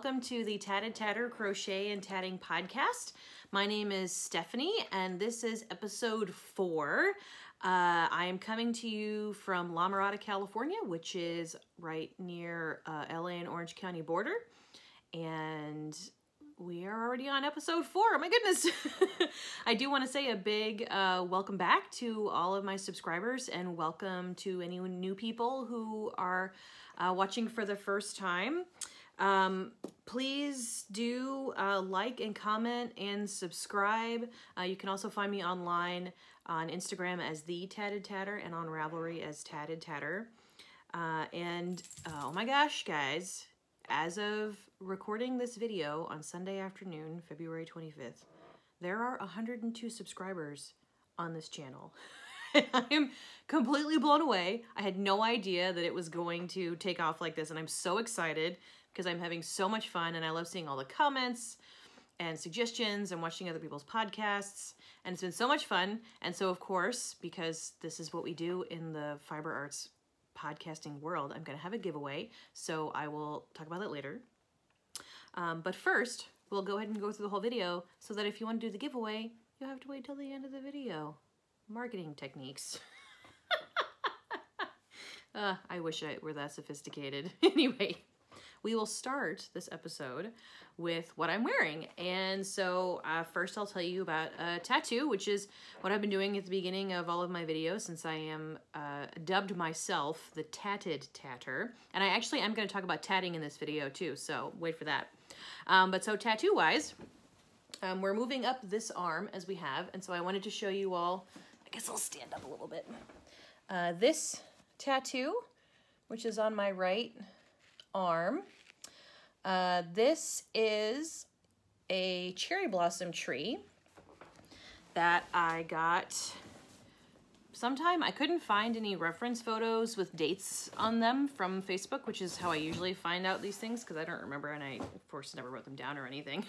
welcome to the Tatted Tatter Crochet and Tatting podcast. My name is Stephanie and this is episode 4. I am coming to you from La Mirada, California, which is right near LA and Orange County border. And we are already on episode 4. Oh my goodness. I do want to say a big welcome back to all of my subscribers and welcome to any new people who are watching for the first time. Please do like and comment and subscribe. You can also find me online on Instagram as The Tatted Tatter and on Ravelry as Tatted Tatter. Oh my gosh, guys, as of recording this video on Sunday afternoon, February 25th, there are 102 subscribers on this channel. I am completely blown away. I had no idea that it was going to take off like this, and I'm so excited because I'm having so much fun, and I love seeing all the comments and suggestions and watching other people's podcasts, and it's been so much fun. And so, of course, because this is what we do in the fiber arts podcasting world, I'm going to have a giveaway, so I will talk about that later. But first, we'll go ahead and go through the whole video so that if you want to do the giveaway, you'll have to wait till the end of the video. Marketing techniques. I wish I were that sophisticated. Anyway, we will start this episode with what I'm wearing. And so first I'll tell you about a tattoo, which is what I've been doing at the beginning of all of my videos since I am dubbed myself the Tatted Tatter. And I actually am going to talk about tatting in this video too, so wait for that. But so tattoo-wise, we're moving up this arm as we have, and so I wanted to show you all, I guess I'll stand up a little bit. This tattoo, which is on my right arm, this is a cherry blossom tree that I got sometime. I couldn't find any reference photos with dates on them from Facebook, which is how I usually find out these things because I don't remember, and I, of course, never wrote them down or anything.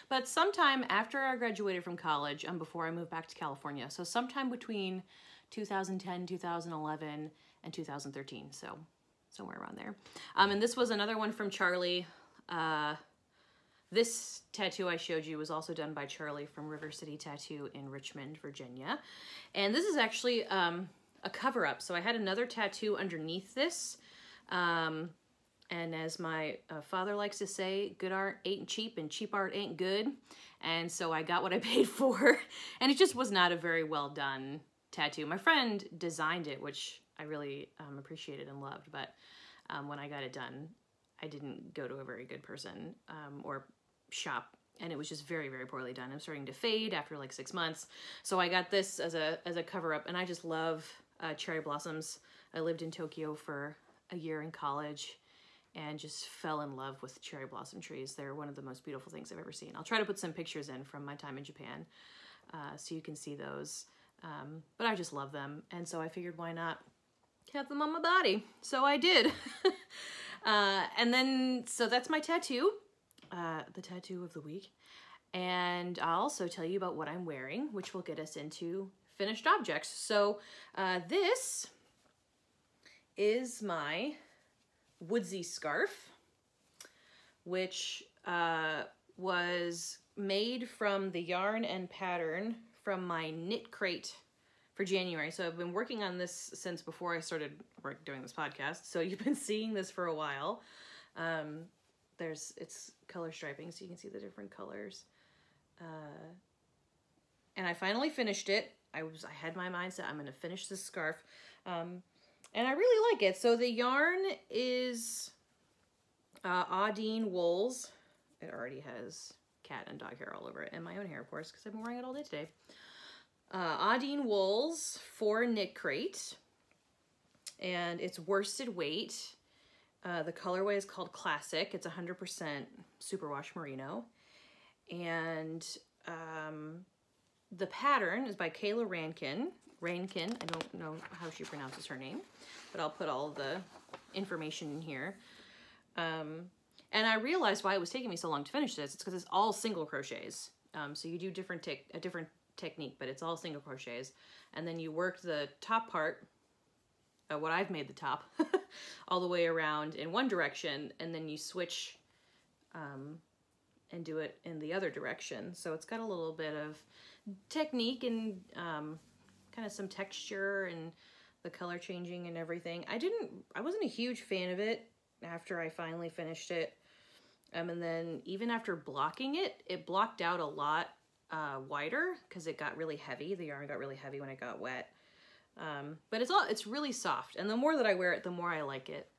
But sometime after I graduated from college and before I moved back to California, so sometime between 2010, 2011, and 2013, so somewhere around there. And this was another one from Charlie. This tattoo I showed you was also done by Charlie from River City Tattoo in Richmond, Virginia. And this is actually a cover-up. So I had another tattoo underneath this. And as my father likes to say, good art ain't cheap and cheap art ain't good. And so I got what I paid for. And it just was not a very well done tattoo. My friend designed it, which I really appreciated and loved. But when I got it done, I didn't go to a very good person or shop, and it was just very, very poorly done. I'm starting to fade after like 6 months. So I got this as a cover-up, and I just love cherry blossoms. I lived in Tokyo for a year in college and just fell in love with cherry blossom trees. They're one of the most beautiful things I've ever seen. I'll try to put some pictures in from my time in Japan so you can see those. But I just love them, and so I figured why not have them on my body. So I did. And then, so that's my tattoo, the tattoo of the week. And I'll also tell you about what I'm wearing, which will get us into finished objects. So this is my woodsy scarf, which was made from the yarn and pattern from my knit crate for January. So I've been working on this since before I started doing this podcast. So you've been seeing this for a while. It's color striping, so you can see the different colors. And I finally finished it. I had my mindset, I'm gonna finish this scarf. And I really like it. So the yarn is Audine wools. It already has cat and dog hair all over it, and my own hair, of course, because I've been wearing it all day today. Audine wools for knit crate, and it's worsted weight. The colorway is called Classic. It's 100% superwash merino, and the pattern is by Kayla Rankin. I don't know how she pronounces her name, but I'll put all the information in here. And I realized why it was taking me so long to finish this. It's because it's all single crochets. So you do a different technique, but it's all single crochets, and then you work the top part, what I've made the top, all the way around in one direction, and then you switch and do it in the other direction. So it's got a little bit of technique and kind of some texture and the color changing and everything. I wasn't a huge fan of it after I finally finished it. And then even after blocking it, it blocked out a lot wider because it got really heavy. The yarn got really heavy when it got wet. But it's really soft. And the more that I wear it, the more I like it.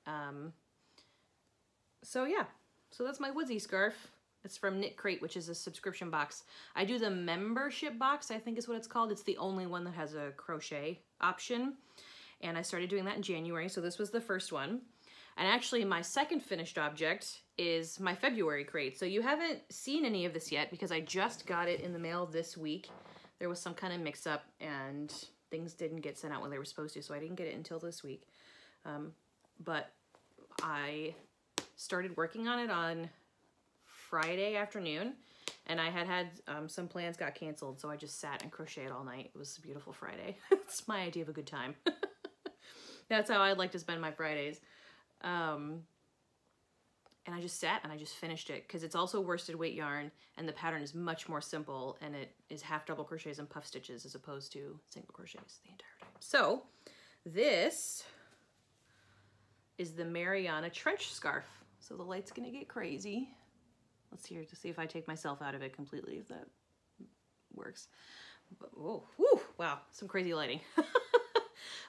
So yeah, so that's my Woodsy scarf. It's from Knit Crate, which is a subscription box. I do the membership box, I think is what it's called. It's the only one that has a crochet option. And I started doing that in January, so this was the first one. And actually my second finished object is my February crate. So you haven't seen any of this yet because I just got it in the mail this week. There was some kind of mix up and things didn't get sent out when they were supposed to, so I didn't get it until this week. But I started working on it on Friday afternoon, and I had some plans got canceled, so I just sat and crocheted all night. It was a beautiful Friday. It's my idea of a good time. That's how I'd like to spend my Fridays. And I just sat and I just finished it because it's also worsted weight yarn and the pattern is much more simple and it is half double crochets and puff stitches as opposed to single crochets the entire time. So this is the Mariana trench scarf. So the light's gonna get crazy. Let's see here to see if I take myself out of it completely, if that works. But, oh, whew, wow, some crazy lighting.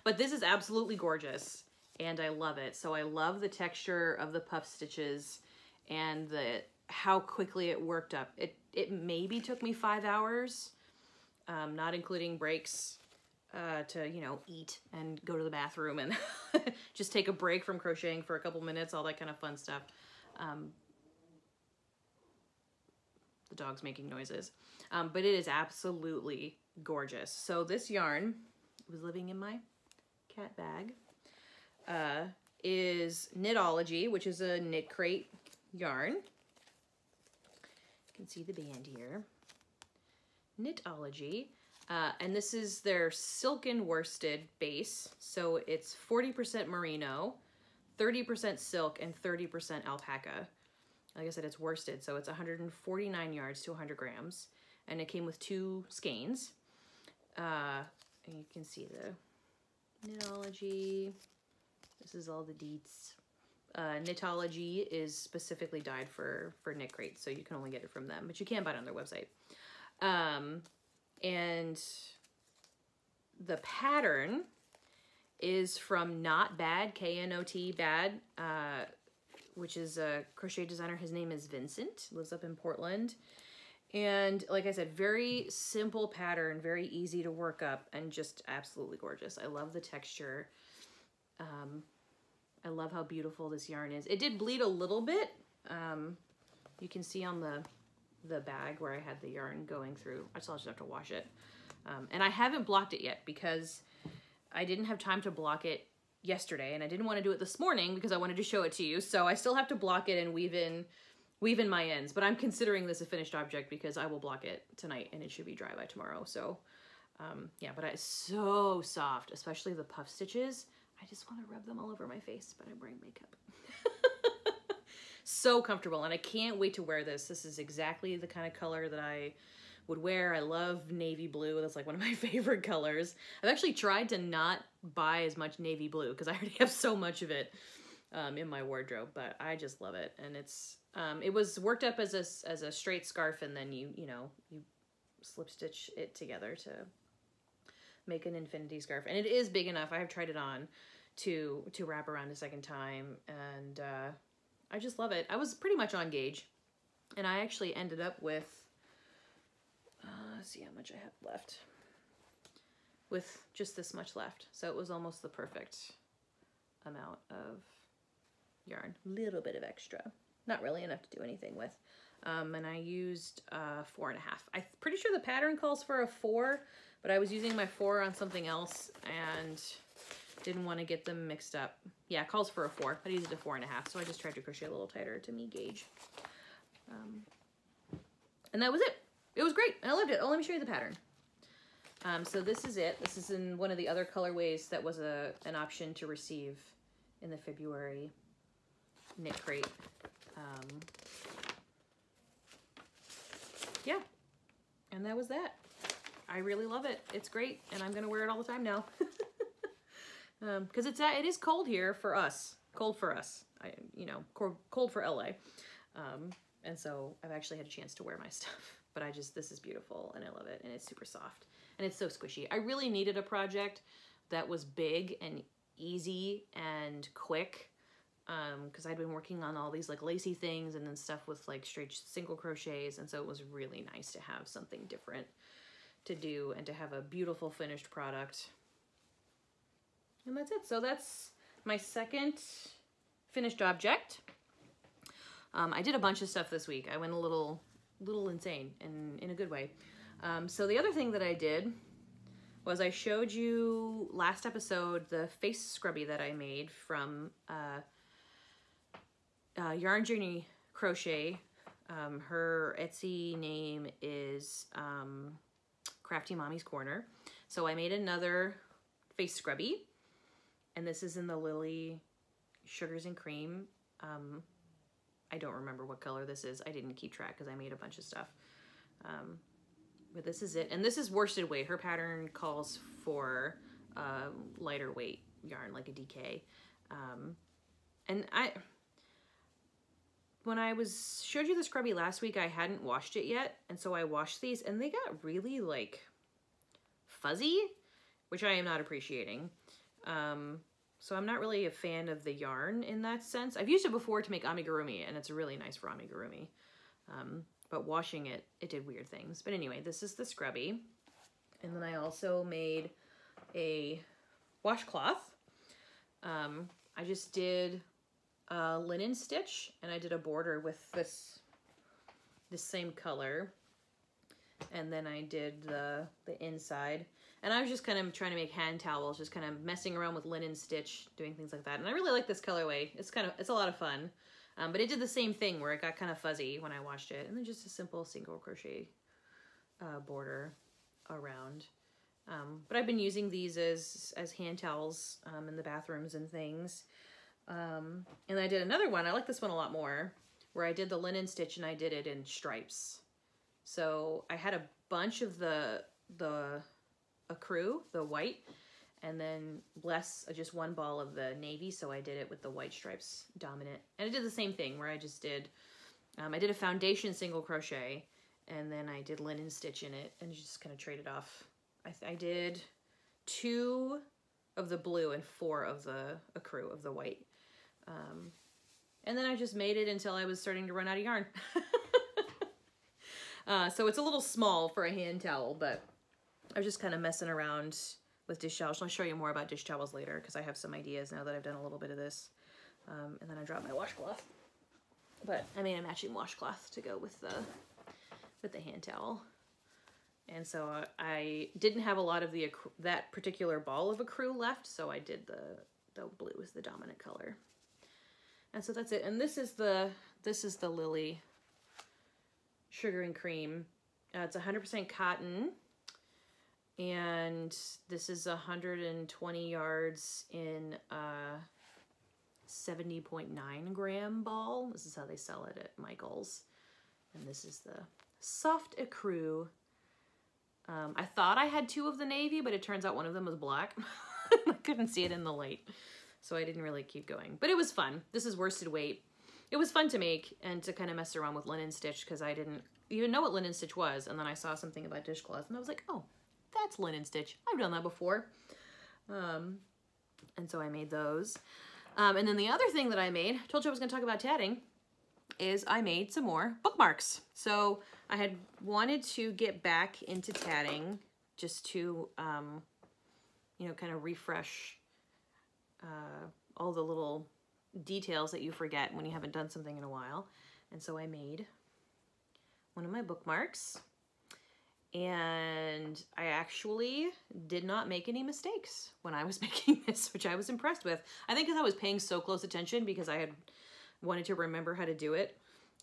But this is absolutely gorgeous and I love it. So I love the texture of the puff stitches and how quickly it worked up. It maybe took me 5 hours, not including breaks, to, you know, eat and go to the bathroom and just take a break from crocheting for a couple minutes, all that kind of fun stuff. The dog's making noises. But it is absolutely gorgeous. So this yarn was living in my cat bag. Is Knitology, which is a Knit Crate yarn. You can see the band here. Knitology. And this is their silken worsted base. So it's 40% merino, 30% silk, and 30% alpaca. Like I said, it's worsted, so it's 149 yards to 100 grams. And it came with 2 skeins. And you can see the Knitology. This is all the deets. Knitology is specifically dyed for Knit Crate, so you can only get it from them, but you can buy it on their website. And the pattern is from Not Bad, K-N-O-T Bad, which is a crochet designer. His name is Vincent, lives up in Portland. And like I said, very simple pattern, very easy to work up, and just absolutely gorgeous. I love the texture. I love how beautiful this yarn is. It did bleed a little bit. You can see on the bag where I had the yarn going through. I still just have to wash it. And I haven't blocked it yet because I didn't have time to block it yesterday, and I didn't want to do it this morning because I wanted to show it to you. So I still have to block it and weave in my ends, but I'm considering this a finished object because I will block it tonight and it should be dry by tomorrow. So yeah, but it's so soft, especially the puff stitches. I just want to rub them all over my face, but I'm wearing makeup. So comfortable, and I can't wait to wear this. This is exactly the kind of color that I would wear. I love navy blue. That's like one of my favorite colors. I've actually tried to not buy as much navy blue because I already have so much of it in my wardrobe, but I just love it. And it's it was worked up as a straight scarf, and then you slip stitch it together to make an infinity scarf. And it is big enough. I have tried it on to wrap around a second time, and I just love it. I was pretty much on gauge, and I actually ended up with let's see how much I have left, with just this much left. So it was almost the perfect amount of yarn. A little bit of extra, not really enough to do anything with. And I used 4.5. I'm pretty sure the pattern calls for a 4, but I was using my 4 on something else and didn't want to get them mixed up. Yeah, it calls for a 4. I used a 4.5, so I just tried to crochet a little tighter to me gauge. And that was it. It was great. I loved it. Oh, let me show you the pattern. So this is it. This is in one of the other colorways that was an option to receive in the February Knit Crate yeah, and that was that. I really love it. It's great, and I'm gonna wear it all the time now. Because it is cold here for us. Cold for us. You know, cold for LA. And so I've actually had a chance to wear my stuff. But this is beautiful, and I love it, and it's super soft, and it's so squishy. I really needed a project that was big and easy and quick, because I'd been working on all these like lacy things and then stuff with like straight single crochets, and so it was really nice to have something different to do and to have a beautiful finished product. And that's it. So that's my second finished object. I did a bunch of stuff this week. I went a little insane, and in a good way. So the other thing that I did was I showed you last episode the face scrubby that I made from Yarn Journey Crochet. Her Etsy name is Crafty Mommy's Corner. So I made another face scrubby, and this is in the Lily Sugars and Cream. I don't remember what color this is. I didn't keep track because I made a bunch of stuff. But this is it. And this is worsted weight. Her pattern calls for lighter weight yarn, like a DK. And when I showed you the scrubby last week, I hadn't washed it yet. And so I washed these, and they got really like fuzzy, which I am not appreciating. So I'm not really a fan of the yarn in that sense. I've used it before to make amigurumi, and it's really nice for amigurumi. But washing it, it did weird things. But anyway, this is the scrubby. And then I also made a washcloth. I just did a linen stitch, and I did a border with this same color. And then I did the inside. And I was just kind of trying to make hand towels, just kind of messing around with linen stitch, doing things like that. And I really like this colorway. It's a lot of fun. But it did the same thing where it got kind of fuzzy when I washed it. And then just a simple single crochet border around. But I've been using these as hand towels in the bathrooms and things. And I did another one. I like this one a lot more, where I did the linen stitch and I did it in stripes. So I had a bunch of the ecru, the white, and then just one ball of the navy, so I did it with the white stripes dominant. And I did the same thing where I just did, I did a foundation single crochet, and then I did linen stitch in it, and just kind of traded off. I did 2 of the blue and 4 of the ecru of the white. And then I just made it until I was starting to run out of yarn. So it's a little small for a hand towel, but I was just kind of messing around with dish towels. I'll show you more about dish towels later because I have some ideas now that I've done a little bit of this. And then I dropped my washcloth. But I made a matching washcloth to go with the hand towel. And so I didn't have a lot of that particular ball of ecru left, so I did the blue as the dominant color. And so that's it. And this is the Lily Sugar and Cream. It's 100% cotton. And this is 120 yards in a 70.9 gram ball. This is how they sell it at Michael's. And this is the soft ecru. I thought I had 2 of the navy, but it turns out one of them was black. I couldn't see it in the light, so I didn't really keep going. But it was fun. This is worsted weight. It was fun to make and to kind of mess around with linen stitch because I didn't even know what linen stitch was. And then I saw something about dishcloth, and I was like, oh, that's linen stitch. I've done that before. And so I made those. And then the other thing that I made, I told you I was going to talk about tatting, is I made some more bookmarks. So I had wanted to get back into tatting just to, you know, kind of refresh all the little details that you forget when you haven't done something in a while. And so I made one of my bookmarks. And I actually did not make any mistakes when I was making this, which I was impressed with. I think because I was paying so close attention because I had wanted to remember how to do it.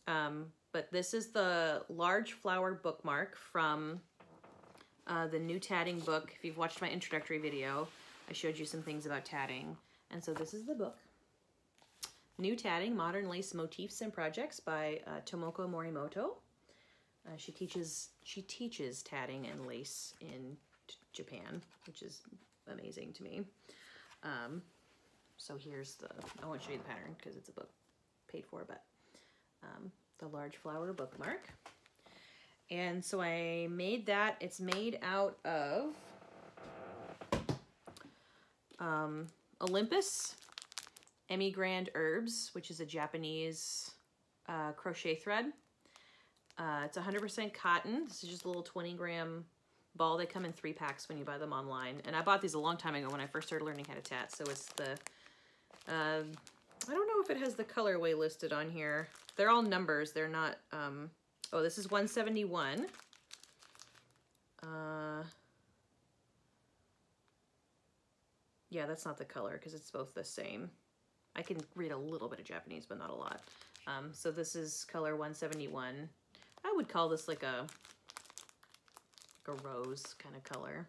But this is the large flower bookmark from the new tatting book. If you've watched my introductory video, I showed you some things about tatting. And so this is the book. New Tatting, Modern Lace Motifs and Projects by Tomoko Morimoto. She teaches tatting and lace in Japan, which is amazing to me. So here's I won't show you the pattern because it's a book paid for, but the large flower bookmark. And so I made that. It's made out of Olympus Emigrand Herbs, which is a Japanese crochet thread. It's 100% cotton. This is just a little 20-gram ball. They come in 3 packs when you buy them online. And I bought these a long time ago when I first started learning how to tat. So it's the, I don't know if it has the colorway listed on here. They're all numbers. They're not, oh, this is 171. Yeah, that's not the color because it's both the same. I can read a little bit of Japanese, but not a lot. So this is color 171. I would call this like a rose kind of color.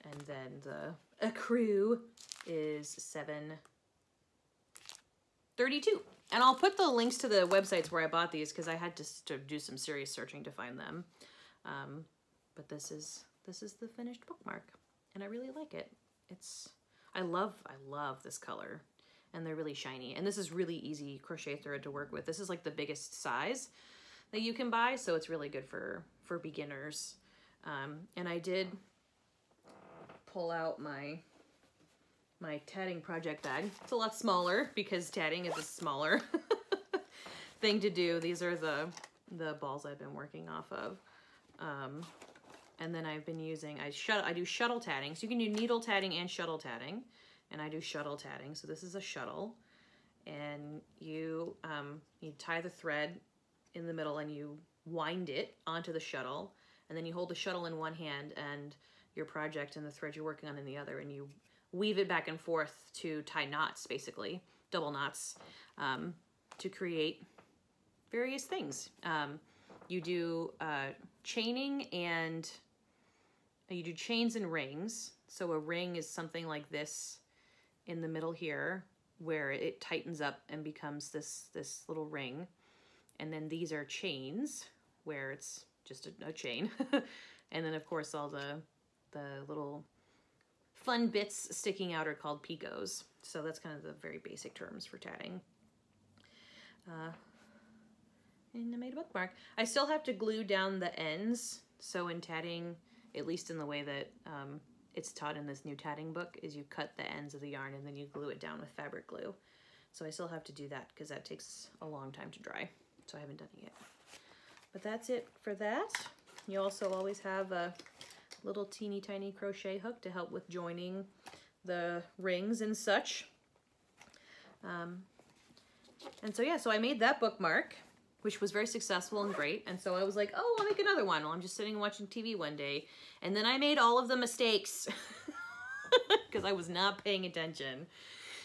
And then the ecru is 732. And I'll put the links to the websites where I bought these because I had to do some serious searching to find them. But this is the finished bookmark, and I really like it. I love this color, and they're really shiny. And this is really easy crochet thread to work with. This is like the biggest size that you can buy, so it's really good for beginners. And I did pull out my tatting project bag. It's a lot smaller because tatting is a smaller thing to do. These are the balls I've been working off of. And then I've been using, I do shuttle tatting. So you can do needle tatting and shuttle tatting. And I do shuttle tatting. So this is a shuttle. And you tie the thread in the middle and you wind it onto the shuttle. And then you hold the shuttle in one hand and your project and the thread you're working on in the other. And you weave it back and forth to tie knots, basically, double knots, to create various things. You do chaining and you do chains and rings. So a ring is something like this in the middle here, where it tightens up and becomes this little ring. And then these are chains, where it's just a chain. And then of course all the little fun bits sticking out are called picots. So that's kind of the very basic terms for tatting. And I made a bookmark. I still have to glue down the ends. So in tatting, at least in the way that it's taught in this new tatting book, is you cut the ends of the yarn and then you glue it down with fabric glue. So I still have to do that because that takes a long time to dry. So I haven't done it yet. But that's it for that. You also always have a little teeny tiny crochet hook to help with joining the rings and such. And so yeah, so I made that bookmark, which was very successful and great. And so I was like, oh, I'll make another one while I'm just sitting and watching TV one day. And then I made all of the mistakes because I was not paying attention.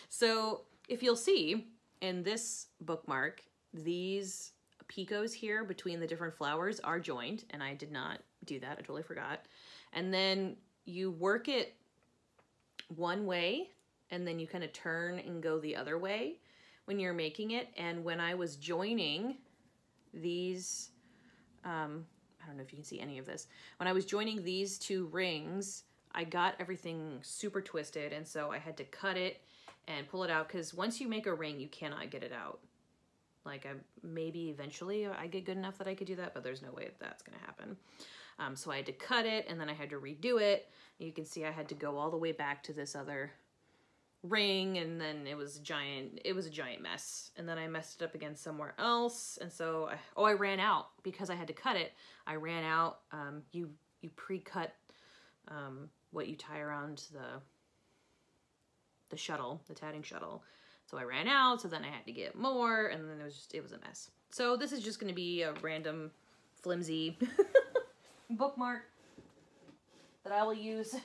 So if you'll see in this bookmark, these picots here between the different flowers are joined, and I did not do that. I totally forgot. And then you work it one way, and then you kind of turn and go the other way when you're making it. And when I was joining these, I don't know if you can see any of this. When I was joining these two rings, I got everything super twisted, and so I had to cut it and pull it out, because once you make a ring, you cannot get it out. Like, maybe eventually I get good enough that I could do that, but there's no way that that's going to happen. So I had to cut it, and then I had to redo it. You can see I had to go all the way back to this other ring, and then it was a giant mess. And then I messed it up again somewhere else, and so I ran out because I had to cut it. I ran out. You pre-cut what you tie around the shuttle, the tatting shuttle. So I ran out, so then I had to get more, and then it was a mess. So this is just going to be a random flimsy bookmark that I will use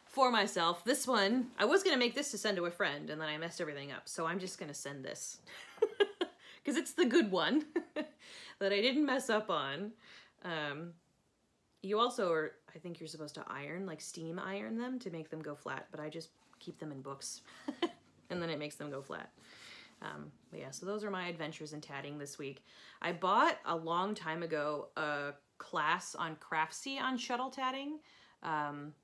for myself. This one, I was going to make this to send to a friend, and then I messed everything up. So I'm just going to send this because it's the good one that I didn't mess up on. You also are, I think you're supposed to iron, like steam iron them to make them go flat, but I just keep them in books and then it makes them go flat. But yeah, so those are my adventures in tatting this week. I bought a long time ago a class on Craftsy on shuttle tatting,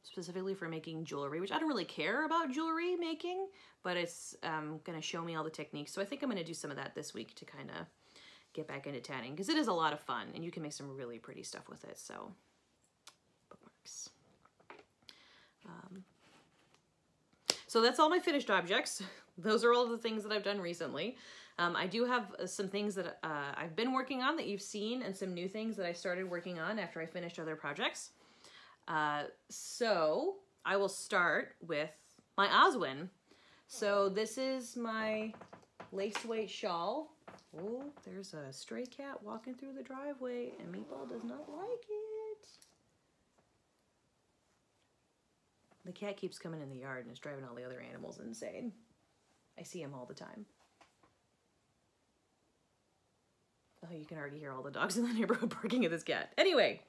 specifically for making jewelry, which I don't really care about jewelry making, but it's gonna show me all the techniques. So I think I'm gonna do some of that this week to kind of get back into tatting, because it is a lot of fun and you can make some really pretty stuff with it. So bookmarks. So that's all my finished objects. Those are all the things that I've done recently. I do have some things that I've been working on that you've seen, and some new things that I started working on after I finished other projects. So I will start with my Oswin. So this is my lace weight shawl. Oh, there's a stray cat walking through the driveway and Meatball does not like it. The cat keeps coming in the yard and is driving all the other animals insane. I see him all the time. Oh, you can already hear all the dogs in the neighborhood barking at this cat. Anyway,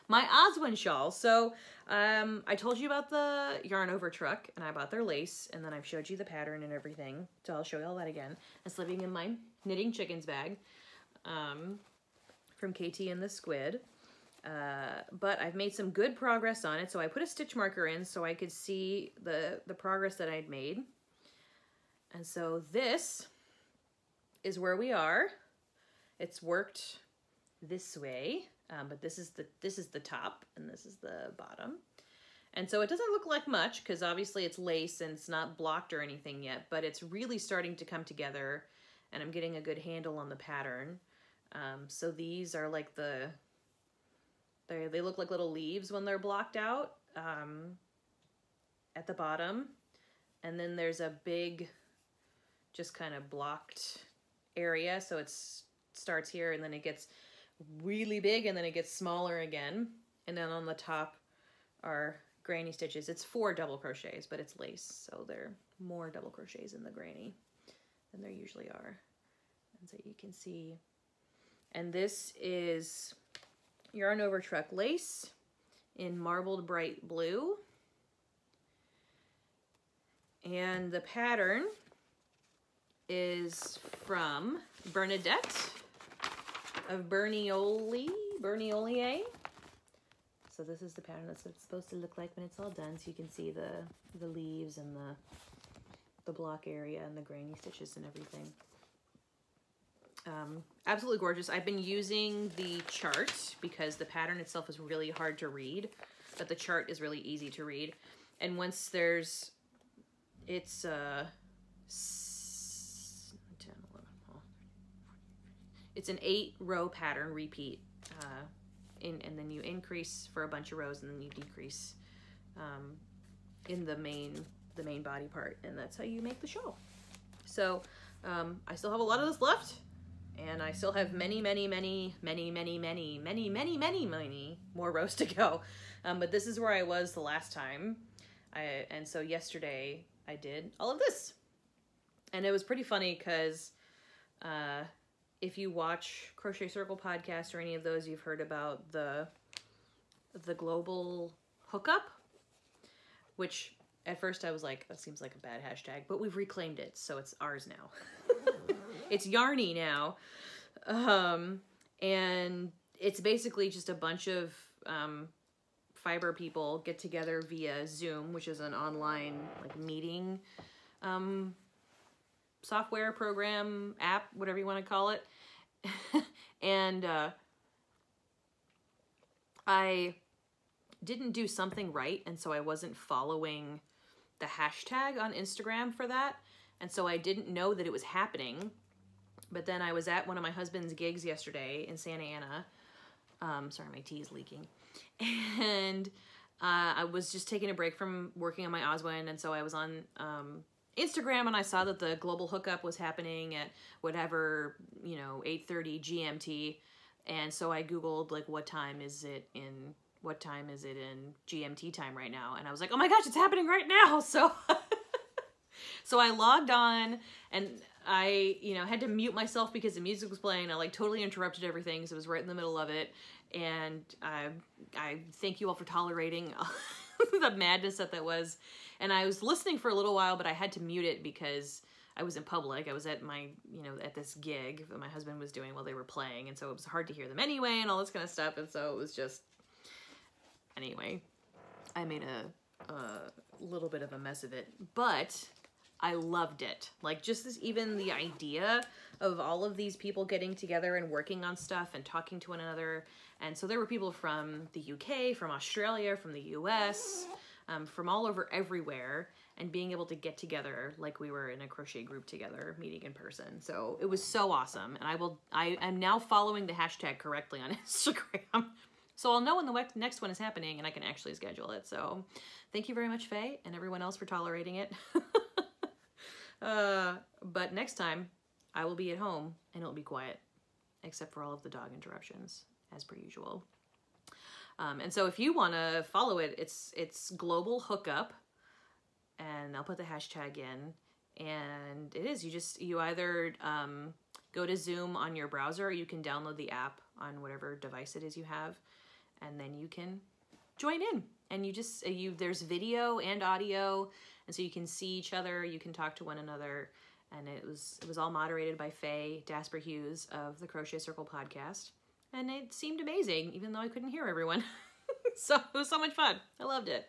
my Oswin shawl. So I told you about the yarn over truck, and I bought their lace, and then I've showed you the pattern and everything. So I'll show you all that again. It's living in my knitting chickens bag from KT and the Squid. But I've made some good progress on it. So I put a stitch marker in so I could see the progress that I'd made. And so this is where we are. It's worked this way, but this is the top and this is the bottom. And so it doesn't look like much because obviously it's lace and it's not blocked or anything yet, but it's really starting to come together and I'm getting a good handle on the pattern. So these are like they look like little leaves when they're blocked out at the bottom. And then there's a big, just kind of blocked area. So it starts here and then it gets really big and then it gets smaller again. And then on the top are granny stitches. It's 4 double crochets, but it's lace. So there are more double crochets in the granny than there usually are. And so you can see, and this is yarn over truck lace in marbled bright blue. And the pattern is from Bernadette of Berniolier. So this is the pattern that's what it's supposed to look like when it's all done. So you can see the leaves and the block area and the granny stitches and everything. Absolutely gorgeous. I've been using the chart because the pattern itself is really hard to read, but the chart is really easy to read. And once there's, it's 10, 11, it's an 8-row pattern repeat, and then you increase for a bunch of rows and then you decrease in the main body part, and that's how you make the shawl. So I still have a lot of this left. And I still have many more rows to go. But this is where I was the last time. And so yesterday I did all of this. And it was pretty funny because if you watch Crochet Circle podcast or any of those, you've heard about the global hookup, which at first I was like, that seems like a bad hashtag, but we've reclaimed it. So it's ours now. It's Yarny now. And it's basically just a bunch of fiber people get together via Zoom, which is an online like meeting software, program, app, whatever you want to call it. And I didn't do something right, and so I wasn't following the hashtag on Instagram for that, and so I didn't know that it was happening. But then I was at one of my husband's gigs yesterday in Santa Ana. Sorry, my tea is leaking. And I was just taking a break from working on my Oswin, and so I was on Instagram, and I saw that the global hookup was happening at whatever, 8:30 GMT. And so I Googled, like, what time is it in GMT time right now? And I was like, oh my gosh, it's happening right now. So so I logged on, and I, had to mute myself because the music was playing. I like totally interrupted everything because it was right in the middle of it. And I thank you all for tolerating the madness that was. And I was listening for a little while, but I had to mute it because I was in public. I was at my, you know, at this gig that my husband was doing while they were playing. And so it was hard to hear them anyway and all this kind of stuff. And so it was just, anyway, I made a little bit of a mess of it, but I loved it. Like just this, even the idea of all of these people getting together and working on stuff and talking to one another. And so there were people from the UK, from Australia, from the US, from all over everywhere, and being able to get together like we were in a crochet group together, meeting in person. So it was so awesome. And I am now following the hashtag correctly on Instagram. So I'll know when the next one is happening and I can actually schedule it. So thank you very much, Faye, and everyone else for tolerating it. But next time I will be at home and it'll be quiet, except for all of the dog interruptions as per usual. And so if you want to follow it, it's Global Hookup, and I'll put the hashtag in, and it is, you either go to Zoom on your browser, or you can download the app on whatever device it is you have, and then you can join in, and there's video and audio, and so you can see each other, you can talk to one another, and it was all moderated by Faye Dasper Hughes of the Crochet Circle podcast. And it seemed amazing, even though I couldn't hear everyone. So it was so much fun. I loved it.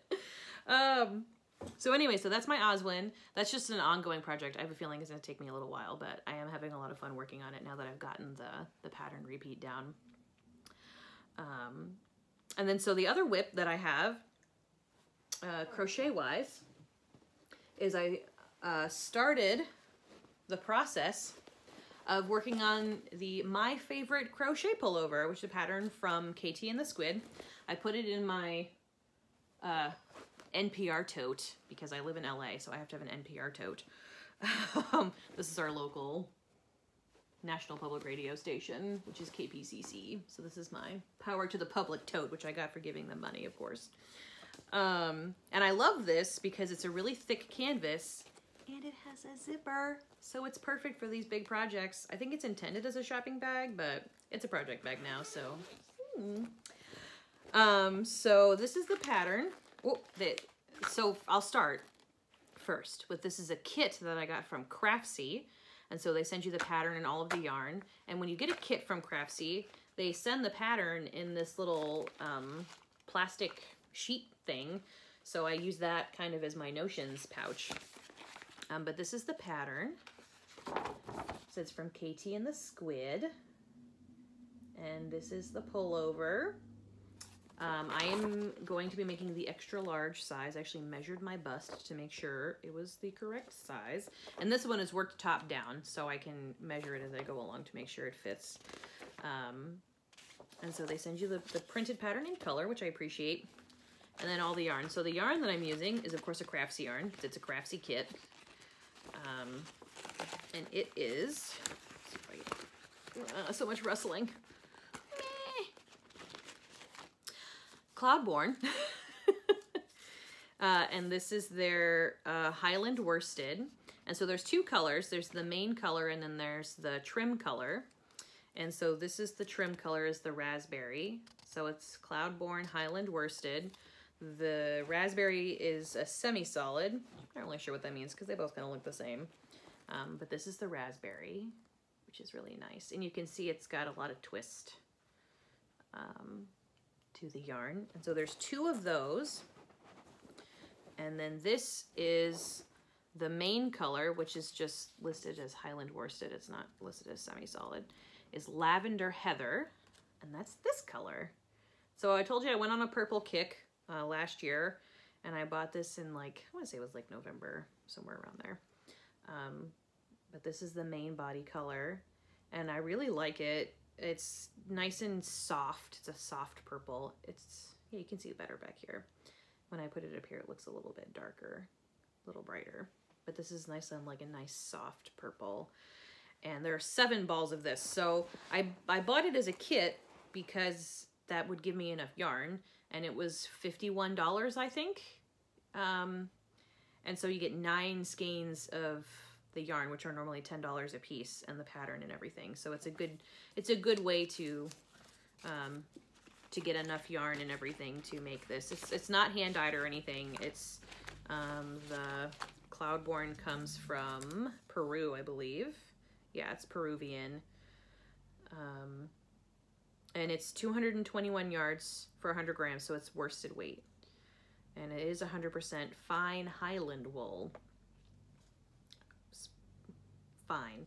So anyway, so that's my Oswin. That's just an ongoing project. I have a feeling it's going to take me a little while, but I am having a lot of fun working on it now that I've gotten the pattern repeat down. And then so the other whip that I have, crochet-wise, is I started the process of working on my favorite crochet pullover, which is a pattern from Katie and the Squid. I put it in my NPR tote because I live in LA, so I have to have an NPR tote. This is our local National Public Radio station, which is KPCC. So this is my Power to the Public tote, which I got for giving them money, of course. And I love this because it's a really thick canvas and it has a zipper, so it's perfect for these big projects. I think it's intended as a shopping bag, but it's a project bag now, so. So this is the pattern. So I'll start first with, this is a kit that I got from Craftsy, and so they send you the pattern and all of the yarn. And when you get a kit from Craftsy, they send the pattern in this little plastic sheet thing. So I use that kind of as my notions pouch. But this is the pattern. So it's from Katie and the Squid. And this is the pullover. I am going to be making the extra large size. I actually measured my bust to make sure it was the correct size. And this one is worked top down, so I can measure it as I go along to make sure it fits. And so they send you the printed pattern in color, which I appreciate. And then all the yarn. So the yarn that I'm using is, of course, a Craftsy yarn. It's a Craftsy kit. And it is, so much rustling. Cloudborn. And this is their Highland worsted. And so there's two colors. There's the main color and then there's the trim color. And so this is the trim color, is the raspberry. So it's Cloudborn Highland worsted. The raspberry is a semi-solid. I'm not really sure what that means because they both kind of look the same. But this is the raspberry, which is really nice. And you can see it's got a lot of twist to the yarn. And so there's two of those. And then this is the main color, which is just listed as Highland worsted. It's not listed as semi-solid, is Lavender Heather. And that's this color. So I told you I went on a purple kick last year, and I bought this in, like, I want to say it was like November, somewhere around there. But this is the main body color, and I really like it. It's nice and soft. It's a soft purple. It's, yeah, you can see it better back here. When I put it up here, it looks a little bit darker, a little brighter. But this is nice and like a nice soft purple. And there are 7 balls of this. So I bought it as a kit because that would give me enough yarn. And it was $51, I think. And so you get 9 skeins of the yarn, which are normally $10 a piece, and the pattern and everything. So it's a good way to get enough yarn and everything to make this. It's not hand dyed or anything. It's the Cloudborne comes from Peru, I believe. Yeah, it's Peruvian. And it's 221 yards for 100 grams, so it's worsted weight. And it is 100% fine Highland wool. It's fine.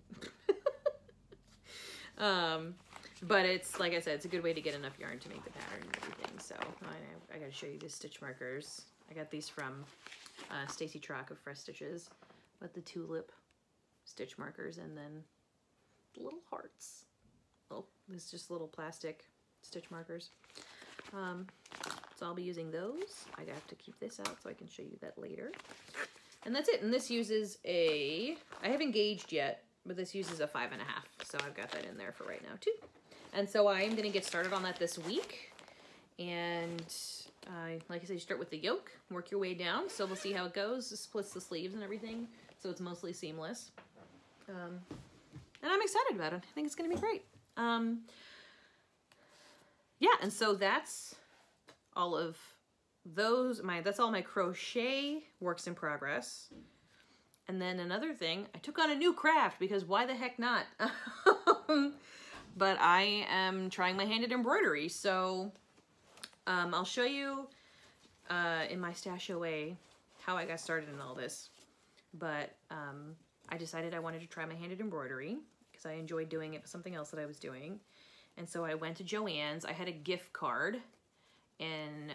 But it's, like I said, it's a good way to get enough yarn to make the pattern and everything. So I gotta show you the stitch markers. I got these from Stacy Trock of Fresh Stitches, with the tulip stitch markers and then little hearts. Oh, this is just little plastic stitch markers. So I'll be using those. I have to keep this out so I can show you that later. And that's it. And this uses I haven't gauged yet, but this uses a 5.5. So I've got that in there for right now too. And so I'm going to get started on that this week. And like I said, you start with the yoke, work your way down. So we'll see how it goes. It splits the sleeves and everything. So it's mostly seamless. And I'm excited about it. I think it's going to be great. Yeah, and so that's all of those. That's all my crochet works in progress. And then another thing, I took on a new craft because why the heck not? But I am trying my hand at embroidery. So I'll show you in my stash away how I got started in all this. But I decided I wanted to try my hand at embroidery because I enjoyed doing it with something else that I was doing. And so I went to Joann's. I had a gift card, and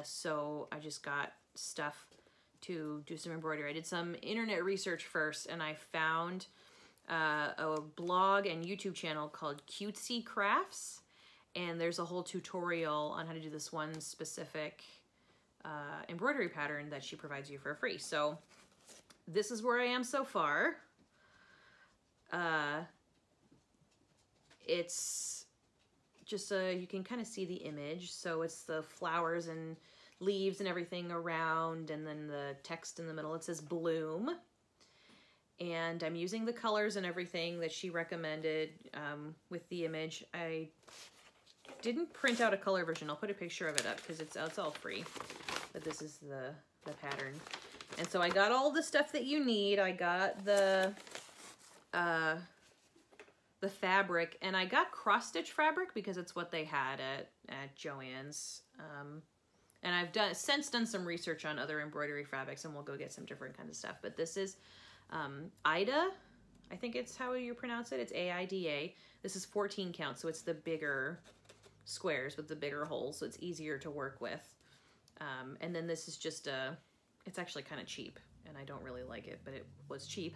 so I just got stuff to do some embroidery. I did some internet research first, and I found a blog and YouTube channel called Cutesy Crafts, and there's a whole tutorial on how to do this one specific embroidery pattern that she provides you for free. So this is where I am so far. It's just you can kind of see the image. So it's the flowers and leaves and everything around, and then the text in the middle. It says bloom. And I'm using the colors and everything that she recommended with the image. I didn't print out a color version. I'll put a picture of it up because it's all free. But this is the pattern. And so I got all the stuff that you need. I got the fabric, and I got cross-stitch fabric because it's what they had at Joann's. And I've since done some research on other embroidery fabrics, and we'll go get some different kinds of stuff. But this is Ida, I think it's how you pronounce it. It's A-I-D-A. This is 14 count, so it's the bigger squares with the bigger holes, so it's easier to work with. And then this is just it's actually kind of cheap, and I don't really like it, but it was cheap.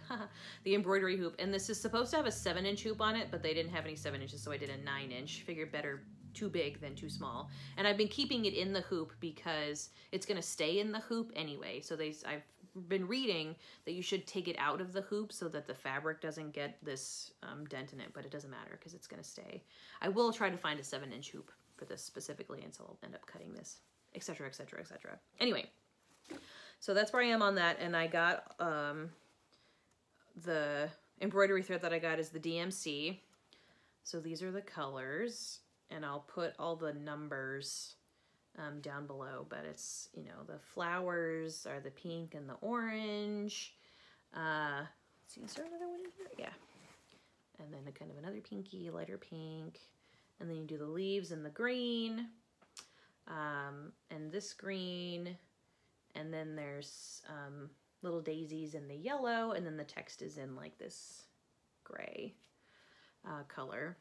The embroidery hoop, and this is supposed to have a 7-inch hoop on it, but they didn't have any 7 inches, so I did a 9-inch. Figured better too big than too small. And I've been keeping it in the hoop because it's going to stay in the hoop anyway. So I've been reading that you should take it out of the hoop so that the fabric doesn't get this dent in it, but it doesn't matter because it's going to stay. I will try to find a 7-inch hoop for this specifically, and so I'll end up cutting this, etc., etc., etc. Anyway, so that's where I am on that, and I got the embroidery thread that I got is the DMC. So these are the colors, and I'll put all the numbers down below, but it's, you know, the flowers are the pink and the orange. Let's see, is there another one in here? Yeah. And then kind of another pinky, lighter pink. And then you do the leaves in the green, and this green. And then there's little daisies in the yellow, and then the text is in like this gray color.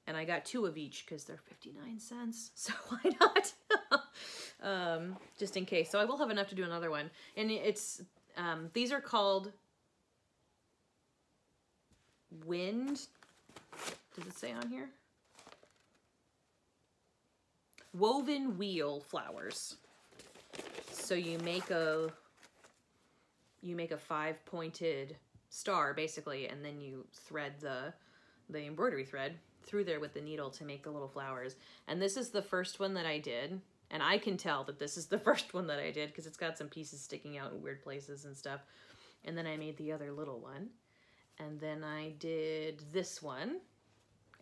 And I got 2 of each because they're 59 cents, so why not? Just in case. So I will have enough to do another one. And it's, these are called Wind, does it say on here? Woven wheel flowers. So you make a 5-pointed star basically, and then you thread the embroidery thread through there with the needle to make the little flowers. And this is the first one that I did, and I can tell that this is the first one that I did because it's got some pieces sticking out in weird places and stuff. And then I made the other little one, and then I did this one,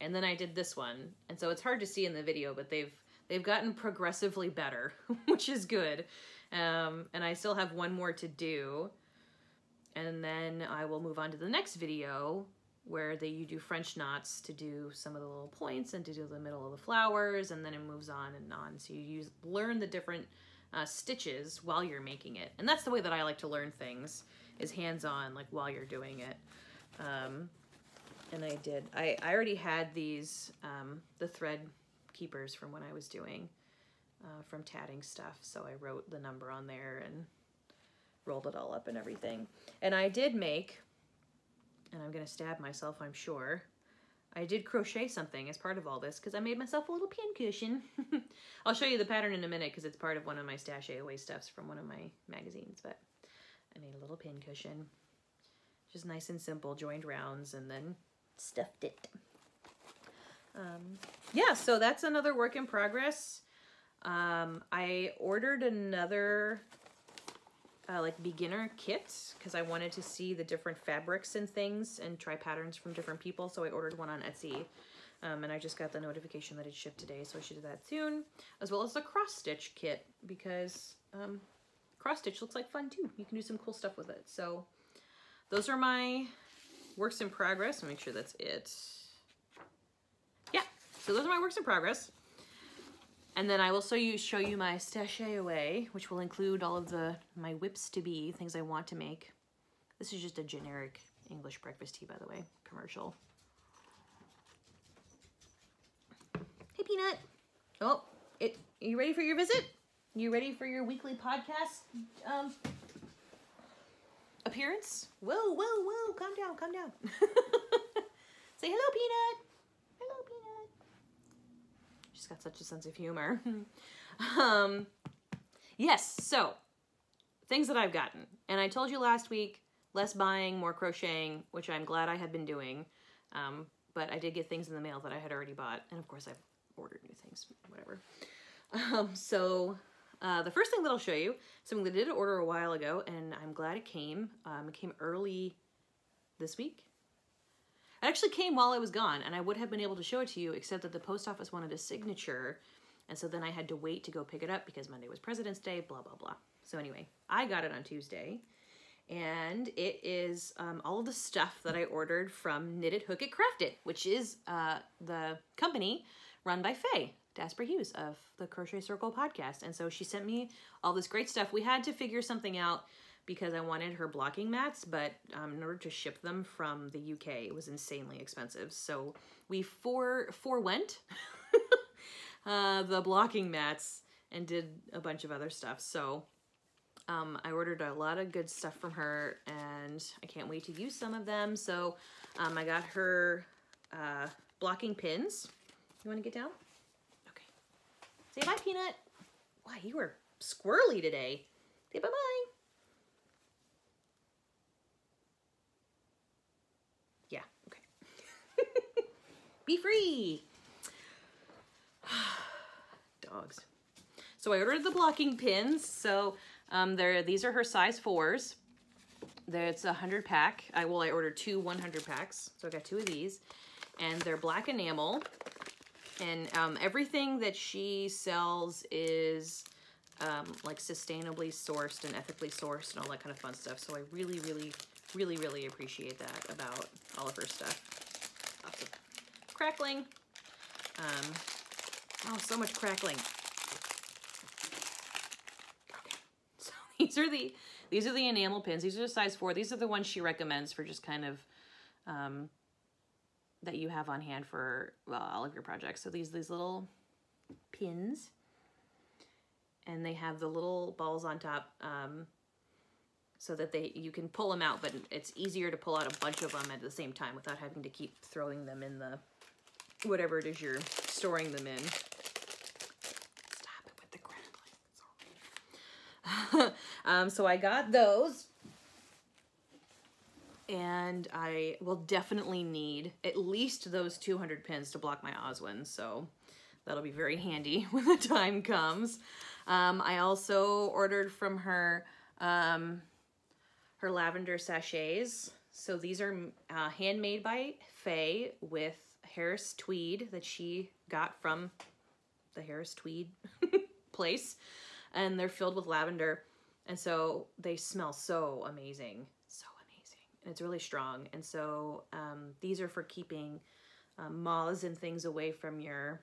and then I did this one. And so it's hard to see in the video, but they've gotten progressively better, which is good. And I still have one more to do. And then I will move on to the next video where you do French knots to do some of the little points and to do the middle of the flowers, and then it moves on and on. So you learn the different stitches while you're making it. And that's the way that I like to learn things, is hands-on, like while you're doing it. And I already had these, the thread keepers from when I was doing from tatting stuff. So I wrote the number on there and rolled it all up and everything. And I did make, and I'm gonna stab myself, I'm sure, I did crochet something as part of all this because I made myself a little pin cushion. I'll show you the pattern in a minute because it's part of one of my Stashay Away stuffs from one of my magazines, but I made a little pin cushion. Just nice and simple, joined rounds, and then stuffed it. Yeah, so that's another work in progress. I ordered another like beginner kit because I wanted to see the different fabrics and things and try patterns from different people. So I ordered one on Etsy, and I just got the notification that it shipped today, so I should do that soon, as well as the cross stitch kit because cross stitch looks like fun too. You can do some cool stuff with it. So those are my works in progress. I'll make sure that's it. Yeah, so those are my works in progress. And then I will show you my Stashay Away, which will include all of my whips to be, things I want to make. This is just a generic English breakfast tea, by the way, commercial. Hey, Peanut. Oh, you ready for your visit? You ready for your weekly podcast appearance? Whoa, whoa, whoa, calm down, calm down. Say hello, Peanut. Hello, Peanut. She's got such a sense of humor. Yes, so things that I've gotten. And I told you last week, less buying, more crocheting, which I'm glad I had been doing. But I did get things in the mail that I had already bought. And of course I've ordered new things, whatever. The first thing that I'll show you, something that I did order a while ago, and I'm glad it came. It came early this week. It actually came while I was gone, and I would have been able to show it to you, except that the post office wanted a signature, and so then I had to wait to go pick it up because Monday was President's Day, blah, blah, blah. So anyway, I got it on Tuesday, and it is all of the stuff that I ordered from Knitted Hook It Crafted, which is the company run by Faye Dasper Hughes of the Crochet Circle podcast. And so she sent me all this great stuff. We had to figure something out because I wanted her blocking mats, but in order to ship them from the UK, it was insanely expensive. So we forewent the blocking mats and did a bunch of other stuff. So I ordered a lot of good stuff from her, and I can't wait to use some of them. So I got her blocking pins. You want to get down? Okay. Say bye, Peanut. Wow, you were squirrely today. Say bye-bye. Yeah, okay. Be free. Dogs. So I ordered the blocking pins. So these are her size 4s. It's a 100 pack. I ordered 2 100 packs. So I got 2 of these. And they're black enamel. And everything that she sells is like sustainably sourced and ethically sourced and all that kind of fun stuff. So I really, really, really, really appreciate that about all of her stuff. Lots of crackling. Oh, so much crackling. Okay. So these are the enamel pins. These are size 4. These are the ones she recommends for just kind of that you have on hand for, well, all of your projects. So these little pins, and they have the little balls on top so that you can pull them out, but it's easier to pull out a bunch of them at the same time without having to keep throwing them in the, whatever it is you're storing them in. Stop it with the crackling. So I got those. And I will definitely need at least those 200 pins to block my Oswin, so that'll be very handy when the time comes. I also ordered from her her lavender sachets. So these are handmade by Faye with Harris tweed that she got from the Harris Tweed place, and they're filled with lavender, and so they smell so amazing. So amazing. and it's really strong. And so these are for keeping moths and things away from your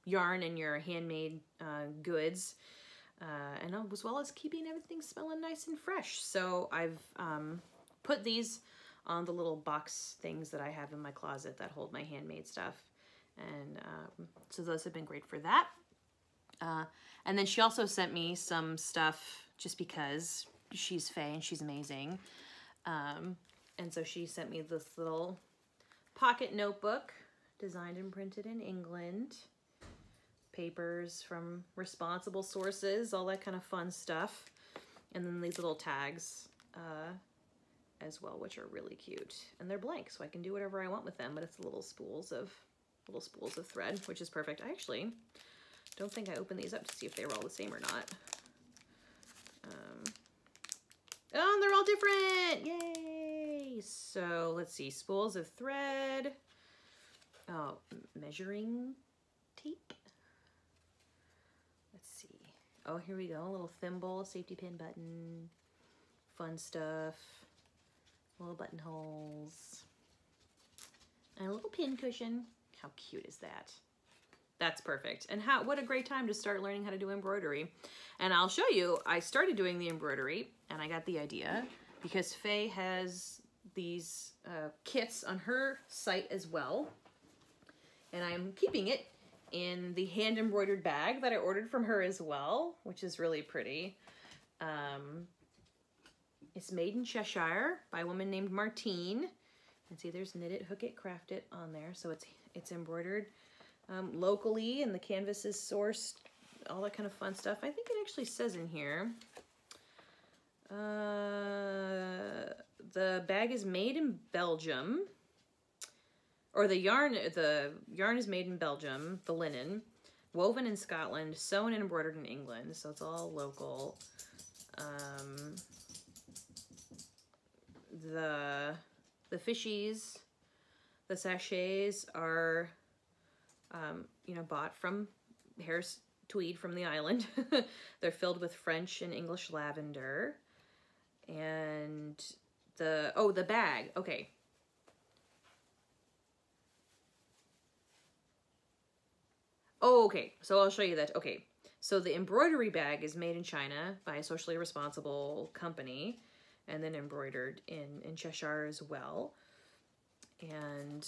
yarn and your handmade goods, and as well as keeping everything smelling nice and fresh. So I've put these on the little box things that I have in my closet that hold my handmade stuff. And so those have been great for that. And then she also sent me some stuff just because she's Faye and she's amazing. And so she sent me this little pocket notebook designed and printed in England. Papers from responsible sources, all that kind of fun stuff. And then these little tags as well, which are really cute. And they're blank, so I can do whatever I want with them, but it's little spools of thread, which is perfect. I actually don't think I opened these up to see if they were all the same or not. Oh, they're all different! Yay! So let's see, spools of thread. Oh, measuring tape. Let's see. Oh, here we go. A little thimble, safety pin button, fun stuff, little buttonholes, and a little pin cushion. How cute is that? That's perfect. And what a great time to start learning how to do embroidery. And I'll show you, I started doing the embroidery and I got the idea because Faye has these kits on her site as well. And I'm keeping it in the hand embroidered bag that I ordered from her as well, which is really pretty. It's made in Cheshire by a woman named Martine. And see, there's knit it, hook it, craft it on there. So it's embroidered locally, and the canvas is sourced, all that kind of fun stuff. I think it actually says in here, the bag is made in Belgium, or the yarn is made in Belgium, the linen, woven in Scotland, sewn and embroidered in England. So it's all local. The fishies, the sachets are you know, bought from Harris Tweed from the island. They're filled with French and English lavender. And the bag, okay. Oh, okay, so I'll show you that. Okay, so the embroidery bag is made in China by a socially responsible company and then embroidered in Cheshire as well. And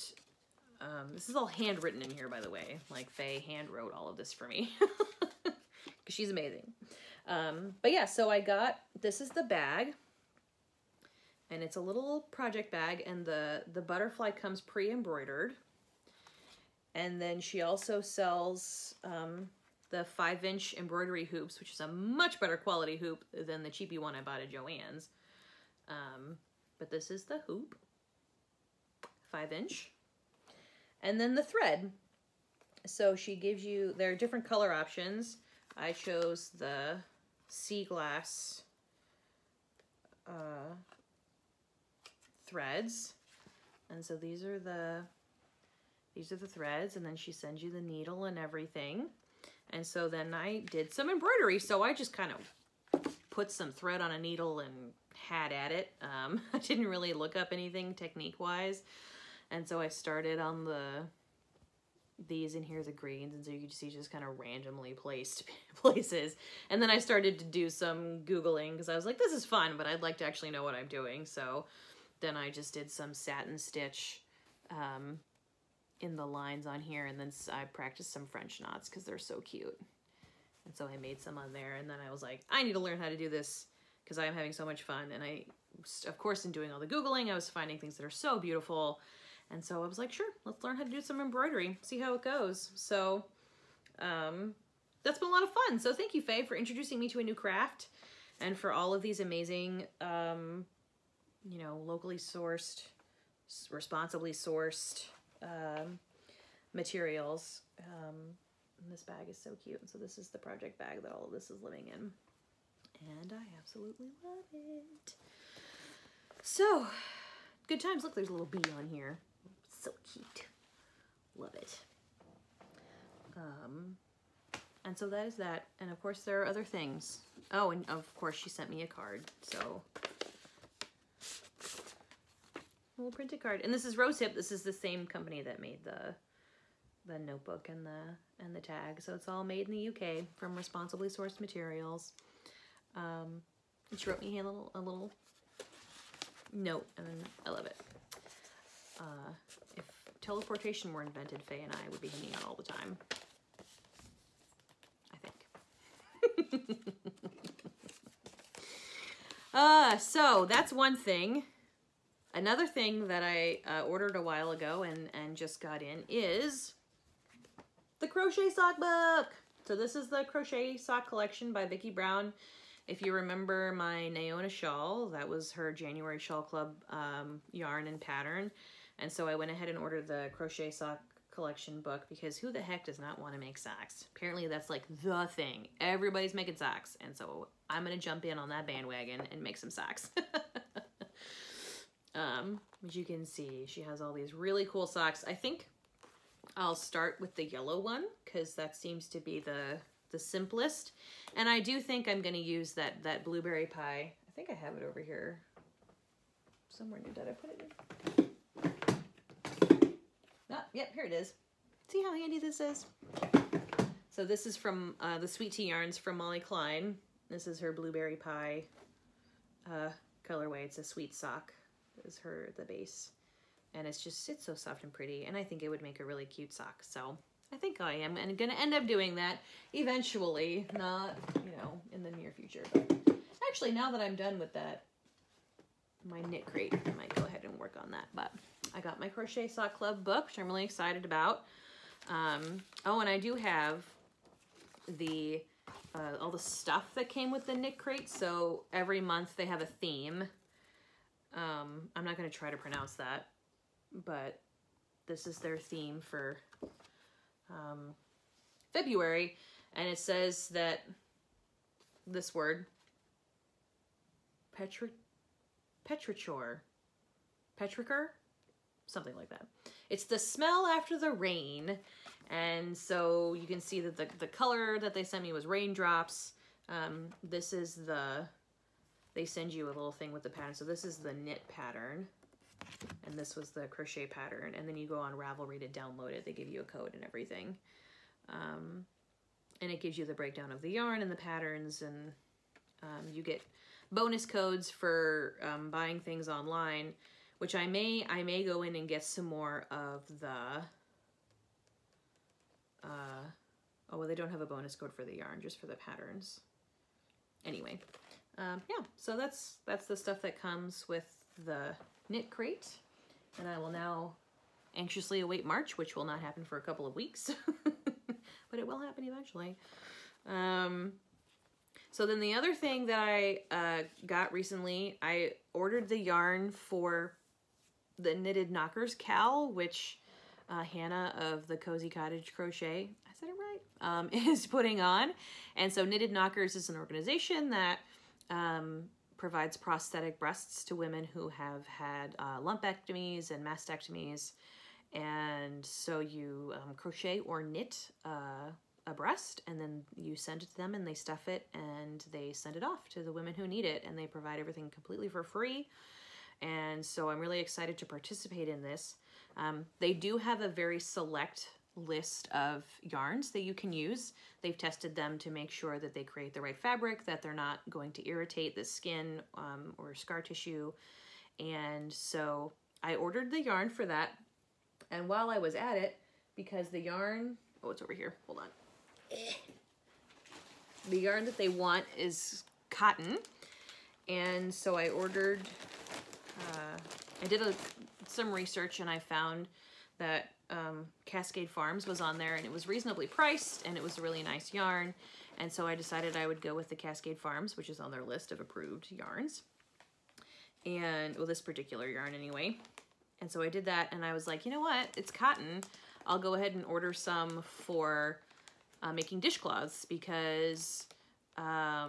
this is all handwritten in here, by the way. Like, Faye hand wrote all of this for me because she's amazing. But yeah, so this is the bag, and it's a little project bag, and the butterfly comes pre-embroidered. And then she also sells the 5-inch embroidery hoops, which is a much better quality hoop than the cheapy one I bought at Joann's. But this is the hoop, 5-inch. And then the thread. So she gives you, there are different color options. I chose the sea glass threads. And so these are the threads, and then she sends you the needle and everything. And so then I did some embroidery. So I just kind of put some thread on a needle and had at it. I didn't really look up anything technique-wise. And so I started on these in here, the greens, and so you can see just kind of randomly placed places. And then I started to do some Googling because I was like, this is fun, but I'd like to actually know what I'm doing. So then I just did some satin stitch in the lines on here, and then I practiced some French knots because they're so cute. And so I made some on there, and then I was like, I need to learn how to do this because I'm having so much fun. And I, of course, in doing all the Googling, I was finding things that are so beautiful. And so I was like, sure, let's learn how to do some embroidery, see how it goes. So that's been a lot of fun. So thank you, Faye, for introducing me to a new craft and for all of these amazing, you know, locally sourced, responsibly sourced materials. And this bag is so cute. So this is the project bag that all of this is living in. And I absolutely love it. So, good times. Look, there's a little bee on here. So cute. Love it. And so that is that. And of course there are other things. Oh, and of course she sent me a card. So little printed card. And this is Rosehip. This is the same company that made the notebook and the tag. So it's all made in the UK from responsibly sourced materials. She wrote me a little note, and I love it. If teleportation were invented, Faye and I would be hanging out all the time. I think. So that's one thing. Another thing that I ordered a while ago and just got in is the crochet sock book. So this is the crochet sock collection by Vicki Brown. If you remember my Naona shawl, that was her January Shawl Club yarn and pattern. And so I went ahead and ordered the crochet sock collection book because who the heck does not want to make socks? Apparently that's like the thing. Everybody's making socks. And so I'm going to jump in on that bandwagon and make some socks. As you can see, she has all these really cool socks. I think I'll start with the yellow one because that seems to be the simplest. And I do think I'm going to use that blueberry pie. I think I have it over here somewhere. Did I put it in? Ah, yep, here it is. See how handy this is? So this is from the Sweet Tea Yarns from Molly Klein. This is her blueberry pie colorway. It's a sweet sock. Is the base. And it's so soft and pretty. And I think it would make a really cute sock. So I think I am going to end up doing that eventually. Not, you know, in the near future. But actually, now that I'm done with that, my knit crate, I might go ahead and work on that. But I got my Crochet Sock Club book, which I'm really excited about. Oh, and I do have the all the stuff that came with the knit crate. So every month they have a theme. I'm not going to try to pronounce that, but this is their theme for February. And it says that this word, petrichor, something like that. It's the smell after the rain. And so you can see that the color that they sent me was raindrops. This is they send you a little thing with the pattern. So this is the knit pattern. And this was the crochet pattern. And then you go on Ravelry to download it. They give you a code and everything. And it gives you the breakdown of the yarn and the patterns. And you get bonus codes for buying things online, which I may go in and get some more of the... oh, well, they don't have a bonus code for the yarn, just for the patterns. Anyway, yeah, so that's the stuff that comes with the knit crate. And I will now anxiously await March, which will not happen for a couple of weeks, but it will happen eventually. So then the other thing that I got recently, I ordered the yarn for the Knitted Knockers Cal, which Hannah of the Cozy Cottage Crochet, I said it right, is putting on. And so Knitted Knockers is an organization that provides prosthetic breasts to women who have had lumpectomies and mastectomies. And so you crochet or knit a breast, and then you send it to them and they stuff it and they send it off to the women who need it, and they provide everything completely for free. And so I'm really excited to participate in this. They do have a very select list of yarns that you can use. They've tested them to make sure that they create the right fabric, that they're not going to irritate the skin or scar tissue. And so I ordered the yarn for that. And while I was at it, because the yarn, oh, it's over here, hold on. The yarn that they want is cotton. And so I ordered, I did some research, and I found that Cascade Farms was on there, and it was reasonably priced, and it was a really nice yarn. And so I decided I would go with the Cascade Farms, which is on their list of approved yarns. And, well, this particular yarn anyway. And so I did that, and I was like, you know what? It's cotton. I'll go ahead and order some for making dishcloths, because I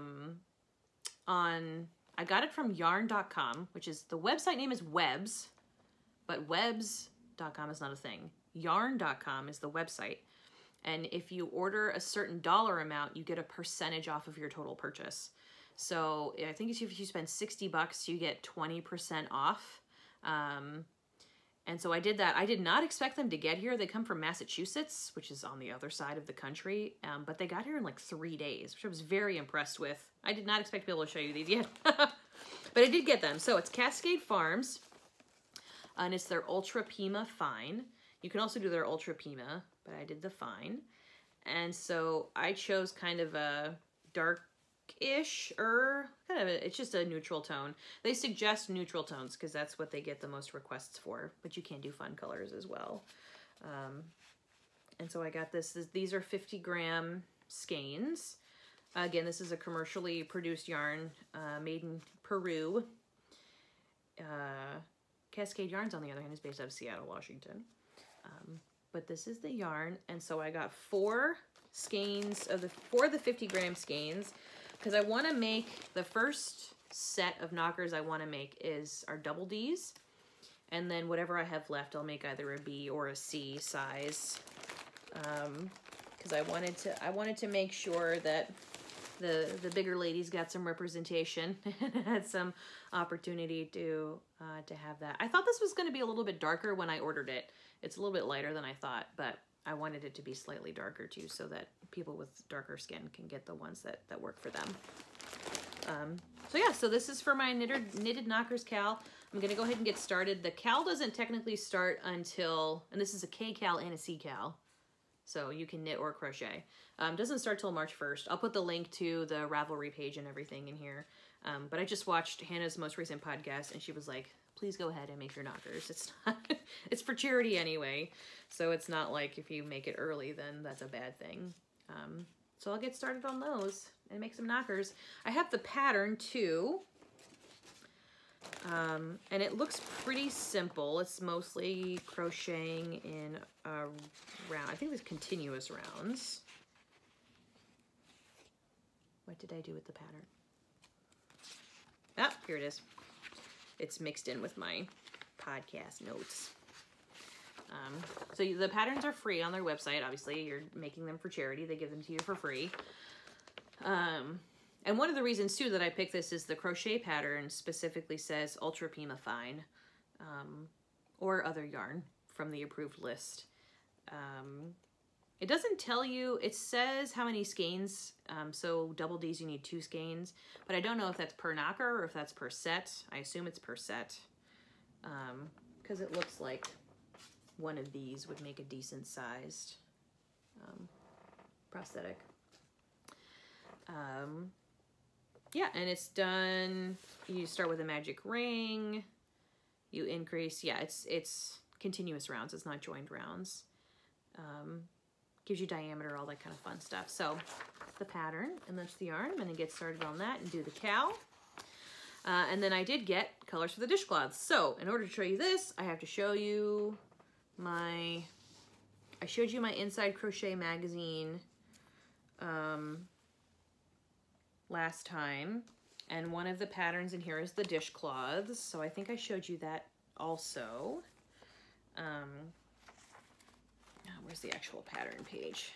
got it from yarn.com, which is, the website name is Webs, but webs.com is not a thing. Yarn.com is the website. And if you order a certain dollar amount, you get a percentage off of your total purchase. So I think if you spend $60, you get 20% off. And so I did that. I did not expect them to get here. They come from Massachusetts, which is on the other side of the country. But they got here in like 3 days, which I was very impressed with. I did not expect to be able to show you these yet. But I did get them. So it's Cascade Farms. And it's their Ultra Pima Fine. You can also do their Ultra Pima, but I did the Fine. And so I chose kind of a dark-ish, it's just a neutral tone. They suggest neutral tones because that's what they get the most requests for, but you can do fun colors as well. And so I got this. These are 50-gram skeins. Again, this is a commercially produced yarn made in Peru. Cascade Yarns, on the other hand, is based out of Seattle, Washington. But this is the yarn, and so I got 4 skeins of the 50-gram skeins because I want to make the first set of knockers I want to make are double D's, and then whatever I have left, I'll make either a B or a C size. Because I wanted to make sure that the bigger ladies got some representation and had some opportunity to have that. I thought this was going to be a little bit darker when I ordered it. It's a little bit lighter than I thought, but I wanted it to be slightly darker too so that people with darker skin can get the ones that work for them. So yeah, so this is for my knitted knockers cal. I'm going to go ahead and get started. The cal doesn't technically start until, and this is a K cal and a C cal. So you can knit or crochet. Doesn't start till March 1st. I'll put the link to the Ravelry page and everything in here. But I just watched Hannah's most recent podcast and she was like, please go ahead and make your knockers. It's not, it's for charity anyway. So it's not like if you make it early, then that's a bad thing. So I'll get started on those and make some knockers. I have the pattern too. And it looks pretty simple. It's mostly crocheting in a round. I think there's continuous rounds. What did I do with the pattern? Ah, here it is. It's mixed in with my podcast notes. So the patterns are free on their website. Obviously, you're making them for charity. They give them to you for free. And one of the reasons, too, that I picked this is the crochet pattern specifically says Ultra Pima Fine, or other yarn from the approved list. It doesn't tell you, it says how many skeins, so double D's you need 2 skeins, but I don't know if that's per knocker or if that's per set. I assume it's per set, because it looks like one of these would make a decent sized prosthetic. Yeah, and it's done, you start with a magic ring, you increase, yeah, it's continuous rounds, it's not joined rounds. Gives you diameter, all that kind of fun stuff. So the pattern, and that's the yarn. I'm gonna get started on that and do the cal. And then I did get colors for the dishcloths. So in order to show you this, I have to show you I showed you my Inside Crochet magazine last time, and one of the patterns in here is the dishcloths, so I think I showed you that also. Where's the actual pattern page?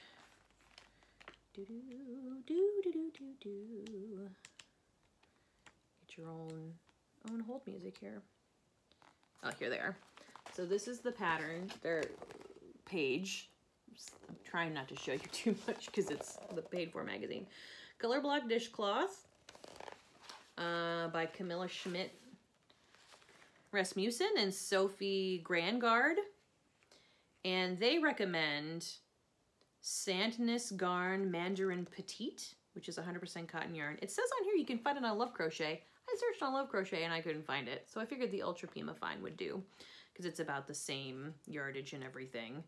Get your own hold music here. Oh, here they are. So this is the pattern, their page. I'm trying not to show you too much because it's the paid for magazine. Color Block Dishcloth by Camilla Schmidt Rasmussen and Sophie Grangard. And they recommend Sandness Garn Mandarin Petite, which is 100% cotton yarn. It says on here you can find it on Love Crochet. I searched on Love Crochet and I couldn't find it. So I figured the Ultra Pima Fine would do because it's about the same yardage and everything.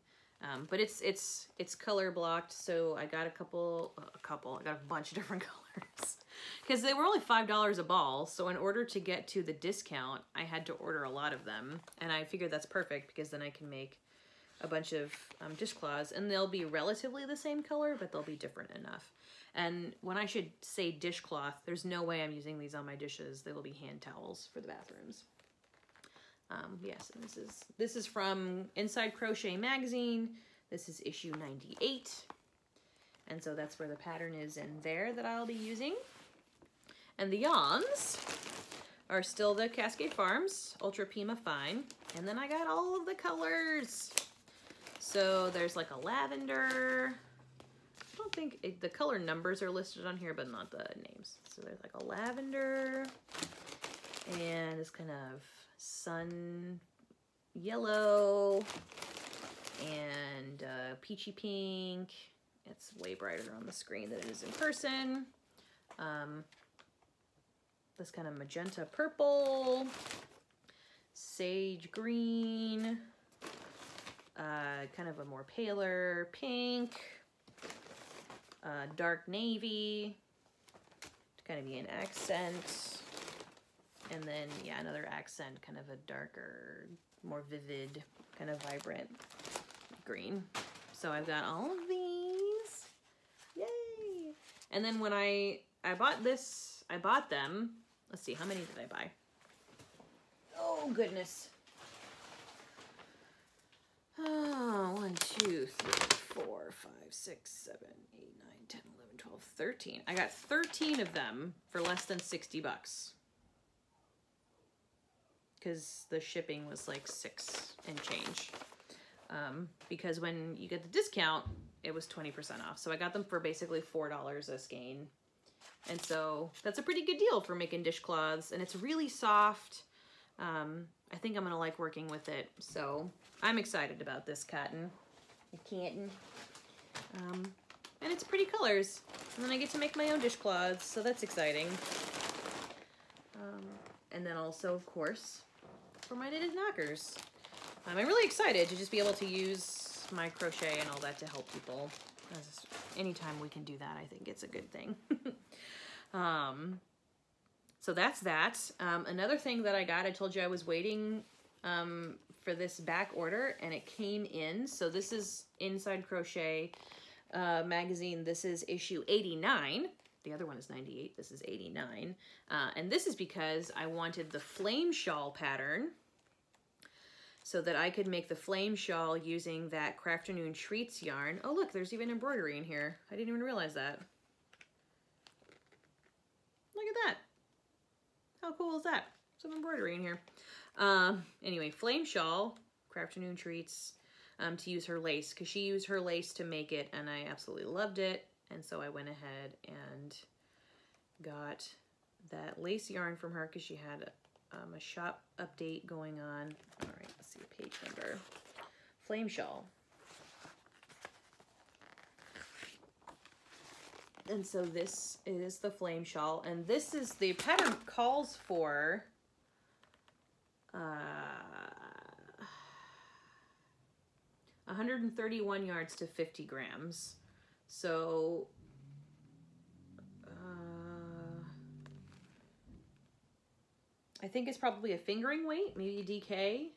But it's color blocked, so I got I got a bunch of different colors because they were only $5 a ball. So in order to get to the discount, I had to order a lot of them, and I figured that's perfect because then I can make a bunch of dishcloths, and they'll be relatively the same color, but they'll be different enough. And when I should say dishcloth, there's no way I'm using these on my dishes. They will be hand towels for the bathrooms. Yes, and this is from Inside Crochet magazine. This is issue 98. And so that's where the pattern is in there that I'll be using. And the yarns, are still the Cascade Farms Ultra Pima Fine. And then I got all of the colors. So there's like a lavender. I don't think the color numbers are listed on here, but not the names. So there's like a lavender and this kind of sun yellow and peachy pink. It's way brighter on the screen than it is in person. This kind of magenta purple, sage green, kind of a more paler pink, dark navy to kind of be an accent, and then yeah, another accent, kind of a darker, more vivid, kind of vibrant green. So I've got all of these. Yay! And then when I bought this, I bought them. Let's see, how many did I buy? Oh, goodness. Oh, 1, 2, 3, 4, 5, 6, 7, 8, 9, 10, 11, 12, 13. I got 13 of them for less than 60 bucks. Because the shipping was like 6 and change. Because when you get the discount, it was 20% off. So I got them for basically $4 a skein. And so that's a pretty good deal for making dishcloths. And it's really soft. I think I'm going to like working with it. So I'm excited about this cotton. And it's pretty colors. And then I get to make my own dishcloths. So that's exciting. And then also, of course, for my knitted knockers. I'm really excited to just be able to use my crochet and all that to help people. Anytime we can do that, I think it's a good thing. So that's that. Another thing that I got, I told you I was waiting for this back order, and it came in. So this is Inside Crochet magazine. This is issue 89. The other one is 98. This is 89. And this is because I wanted the flame shawl pattern so that I could make the flame shawl using that Crafternoon Treats yarn. Oh, look, there's even embroidery in here. I didn't even realize that. Look at that. How cool is that? Some embroidery in here. Anyway, flame shawl, Crafternoon Treats, to use her lace, because she used her lace to make it, and I absolutely loved it. And so I went ahead and got that lace yarn from her because she had a shop update going on. All right, let's see the page number. Flame shawl. And so this is the flame shawl, and this is the pattern calls for 131 yards to 50 grams. So I think it's probably a fingering weight, maybe DK.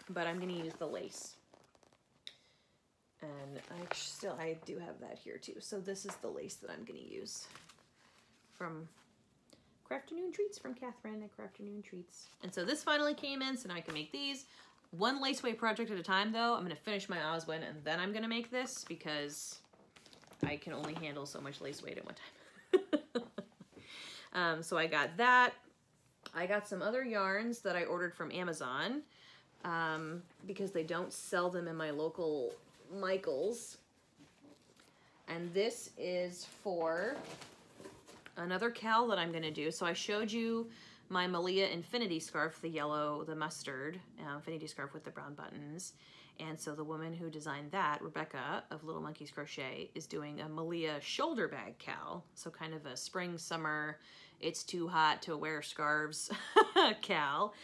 But I'm gonna use the lace. And I do have that here too. So this is the lace that I'm gonna use from Crafternoon Treats, from Catherine at Crafternoon Treats. And so this finally came in, so now I can make these. One lace weight project at a time though. I'm gonna finish my Oswin and then I'm gonna make this because I can only handle so much lace weight at one time. So I got that. I got some other yarns that I ordered from Amazon because they don't sell them in my local Michael's. And this is for another cowl that I'm gonna do. So I showed you my Malia Infinity scarf, the yellow, the mustard Infinity scarf with the brown buttons. And so the woman who designed that, Rebecca of Little Monkeys Crochet, is doing a Malia shoulder bag cowl. So kind of a spring, summer, it's too hot to wear scarves cowl.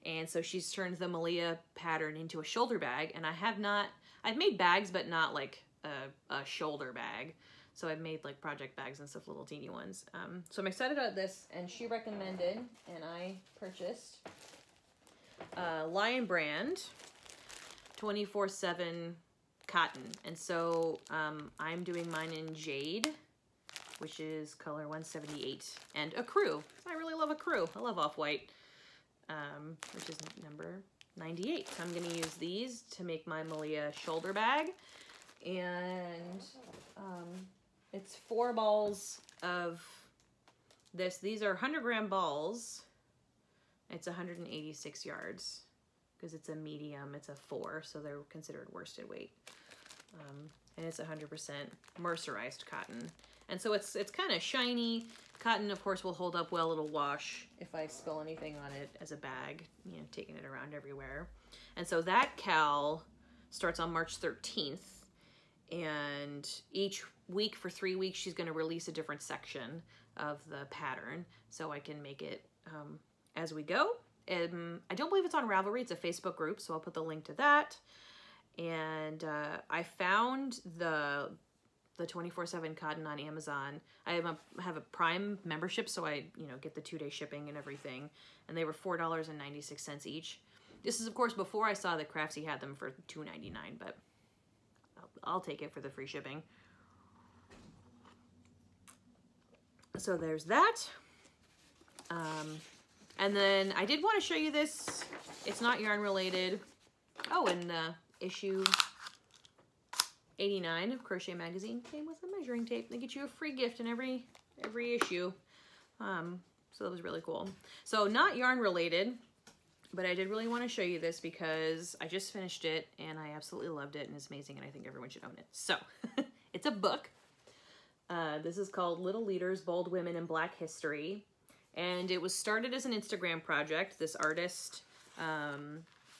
And so she's turned the Malia pattern into a shoulder bag. And I've made bags, but not like a shoulder bag. So I've made like project bags and stuff, little teeny ones. So I'm excited about this, and she recommended, and I purchased Lion Brand 24/7 cotton. And so I'm doing mine in Jade, which is color 178, and a crew. I really love a crew. I love off-white, which is number 98. So I'm gonna use these to make my Malia shoulder bag. And it's 4 balls of These are 100-gram balls. It's 186 yards because it's a medium. It's a 4, so they're considered worsted weight. And it's 100% mercerized cotton. And so it's kind of shiny. Cotton, of course, will hold up well. It'll wash if I spill anything on it as a bag, you know, taking it around everywhere. And so that cal starts on March 13th. And each week for 3 weeks, she's going to release a different section of the pattern so I can make it as we go. I don't believe it's on Ravelry. It's a Facebook group, so I'll put the link to that. And I found the 24/7 cotton on Amazon. I have a Prime membership, so I get the 2-day shipping and everything. And they were $4.96 each. This is, of course, before I saw that Craftsy had them for $2.99, but I'll take it for the free shipping. So there's that. And then I did want to show you this. It's not yarn related. Oh, and issue 89 of Crochet Magazine came with a measuring tape. They get you a free gift in every issue. So that was really cool. So not yarn related, but I did really want to show you this because I just finished it and I absolutely loved it and it's amazing and I think everyone should own it. So it's a book. This is called Little Leaders, Bold Women in Black History. And it was started as an Instagram project. This artist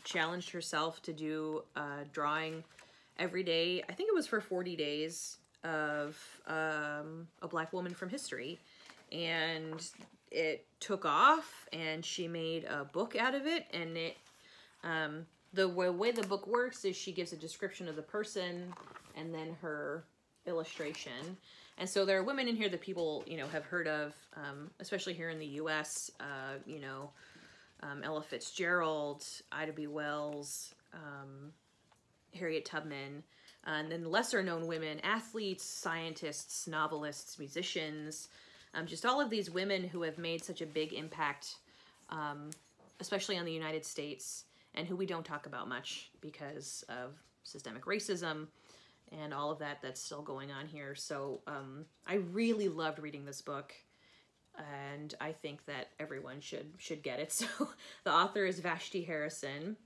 challenged herself to do drawing every day. I think it was for 40 days of a Black woman from history. And it took off and she made a book out of it. And it the way the book works is she gives a description of the person and then her illustration. And so there are women in here that people, have heard of, especially here in the U.S., Ella Fitzgerald, Ida B. Wells, Harriet Tubman, and then lesser known women, athletes, scientists, novelists, musicians, just all of these women who have made such a big impact, especially on the United States, and who we don't talk about much because of systemic racism and all of that that's still going on here. So I really loved reading this book, and I think that everyone should get it. So the author is Vashti Harrison,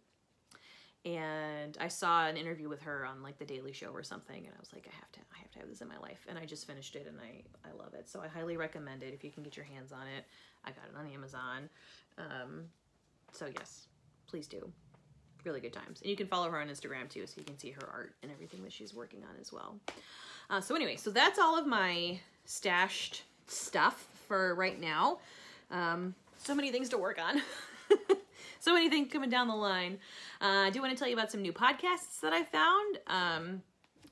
and I saw an interview with her on like The Daily Show or something, and I was like, I have to have this in my life, and I just finished it, and I love it. So I highly recommend it if you can get your hands on it. I got it on Amazon. So yes, please do. Really good times. And you can follow her on Instagram too, so you can see her art and everything that she's working on as well. So anyway, so that's all of my stashed stuff for right now. So many things to work on. So many things coming down the line. I do want to tell you about some new podcasts that I found.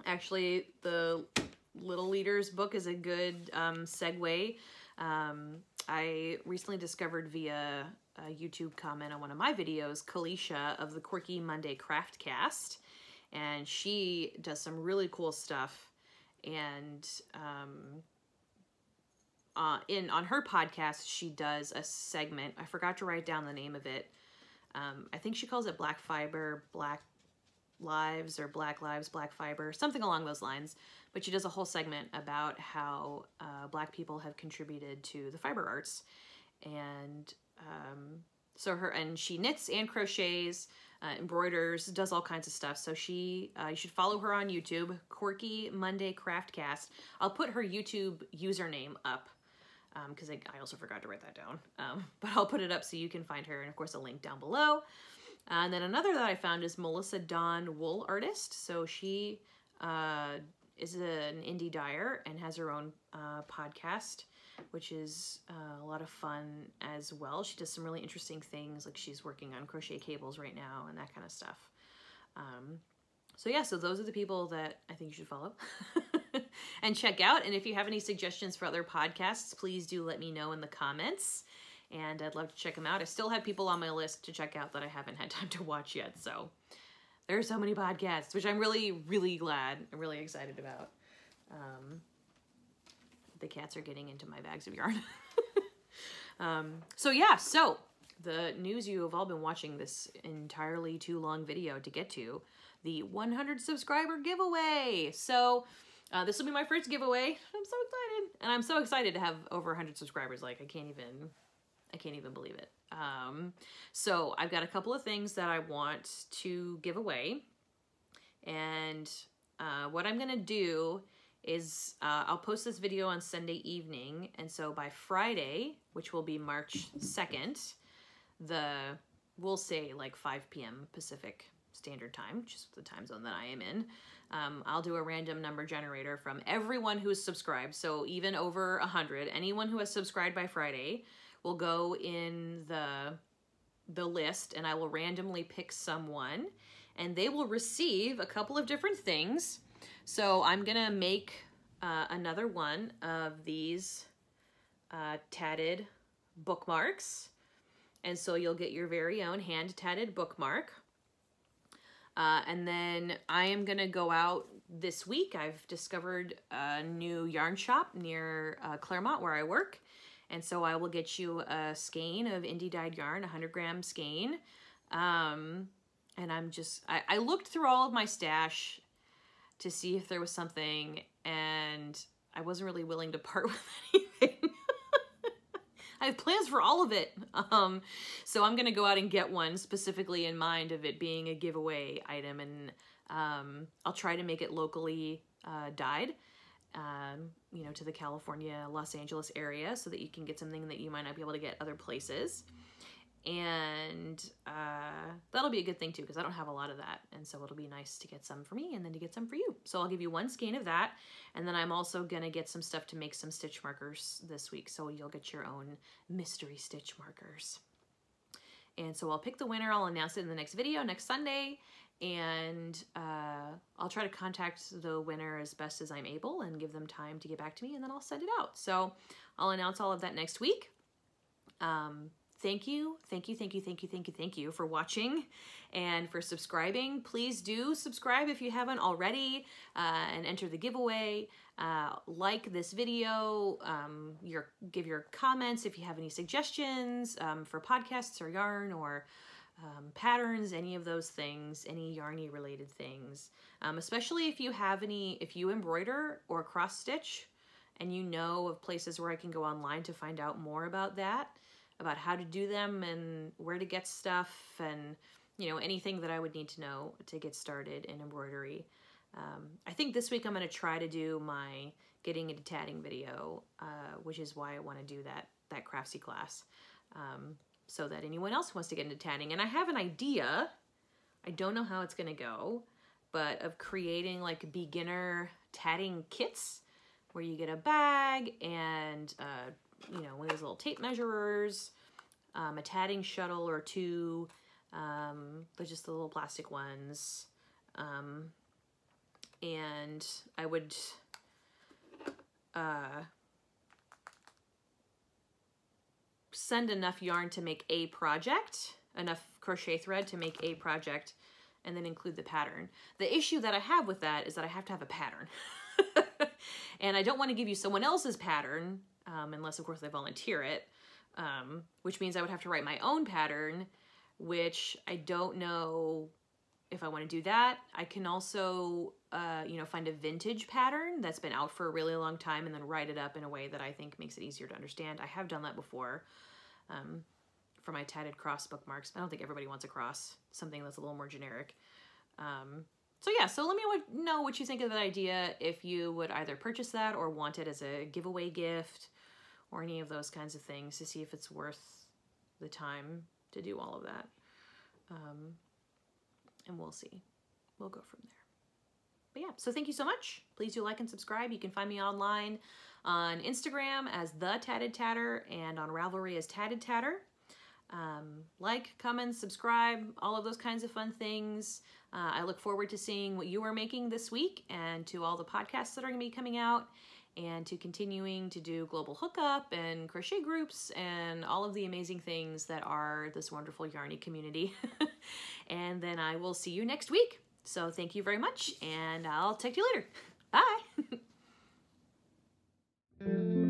Actually, the Little Leaders book is a good segue. I recently discovered via a YouTube comment on one of my videos, Kalisha of the Quirky Monday Craft Cast, and she does some really cool stuff. And on her podcast, she does a segment. I forgot to write down the name of it. I think she calls it Black Fiber, Black Lives, or Black Lives, Black Fiber, something along those lines. But she does a whole segment about how Black people have contributed to the fiber arts. And and she knits and crochets, embroiders, does all kinds of stuff. So you should follow her on YouTube, Quirky Monday Craft Cast. I'll put her YouTube username up because I also forgot to write that down. But I'll put it up so you can find her, and of course a link down below. And then another that I found is Melissa Dawn Wool Artist. So she is an indie dyer and has her own podcast, which is a lot of fun as well. She does some really interesting things, like she's working on crochet cables right now and that kind of stuff. So yeah, so those are the people that I think you should follow and check out. And if you have any suggestions for other podcasts, please do let me know in the comments, and I'd love to check them out. I still have people on my list to check out that I haven't had time to watch yet. So there are so many podcasts, which I'm really, really glad. I'm really excited about. The cats are getting into my bags of yarn. So yeah, so the news, you have all been watching this entirely too long video to get to, the 100 subscriber giveaway. So This will be my first giveaway. I'm so excited. And I'm so excited to have over 100 subscribers. Like, I can't even believe it. So I've got a couple of things that I want to give away. And what I'm gonna do is I'll post this video on Sunday evening. And so by Friday, which will be March 2nd, we'll say like 5 p.m. Pacific Standard Time, which is the time zone that I am in. I'll do a random number generator from everyone who's subscribed. So even over 100, anyone who has subscribed by Friday will go in the list, and I will randomly pick someone, and they will receive a couple of different things. So I'm gonna make another one of these tatted bookmarks. And so you'll get your very own hand tatted bookmark. And then I am gonna go out this week. I've discovered a new yarn shop near Claremont where I work. And so I will get you a skein of indie dyed yarn, 100-gram skein. And I looked through all of my stash to see if there was something, and I wasn't really willing to part with anything. I have plans for all of it. So I'm gonna go out and get one specifically in mind of it being a giveaway item, and I'll try to make it locally dyed, you know, to the California, Los Angeles area, so that you can get something that you might not be able to get other places. And that'll be a good thing too, because I don't have a lot of that, and so it'll be nice to get some for me and then to get some for you. So I'll give you one skein of that, and then I'm also gonna get some stuff to make some stitch markers this week, so you'll get your own mystery stitch markers. And so I'll pick the winner. I'll announce it in the next video next Sunday, and I'll try to contact the winner as best as I'm able and give them time to get back to me, and then I'll send it out. So I'll announce all of that next week. Thank you for watching and for subscribing. Please do subscribe if you haven't already, and enter the giveaway. Like this video, give your comments if you have any suggestions for podcasts or yarn or patterns, any of those things, any yarny related things. Especially if you embroider or cross stitch and you know of places where I can go online to find out more about that, about how to do them and where to get stuff, and you know, anything that I would need to know to get started in embroidery. I think this week I'm going to try to do my getting into tatting video, which is why I want to do that craftsy class, so that anyone else who wants to get into tatting. And I have an idea, I don't know how it's going to go, but of creating like beginner tatting kits where you get a bag and you know, one of those little tape measurers, a tatting shuttle or two, but just the little plastic ones. And I would send enough yarn to make a project, enough crochet thread to make a project, and then include the pattern. The issue that I have with that is that I have to have a pattern. And I don't want to give you someone else's pattern, unless of course they volunteer it, which means I would have to write my own pattern, which I don't know if I want to do that. I can also, you know, find a vintage pattern that's been out for a really long time and then write it up in a way that I think makes it easier to understand. I have done that before for my tatted cross bookmarks. I don't think everybody wants a cross, something that's a little more generic. So yeah, so let me know what you think of that idea, if you would either purchase that or want it as a giveaway gift or any of those kinds of things, to see if it's worth the time to do all of that. And we'll see. We'll go from there. But yeah, so thank you so much. Please do like and subscribe. You can find me online on Instagram as The Tatted Tatter and on Ravelry as Tatted Tatter. Like, comment, subscribe, all of those kinds of fun things. I look forward to seeing what you are making this week, and to all the podcasts that are going to be coming out, and to continuing to do global hookup and crochet groups and all of the amazing things that are this wonderful yarny community. And then I will see you next week. So thank you very much, and I'll talk to you later. Bye.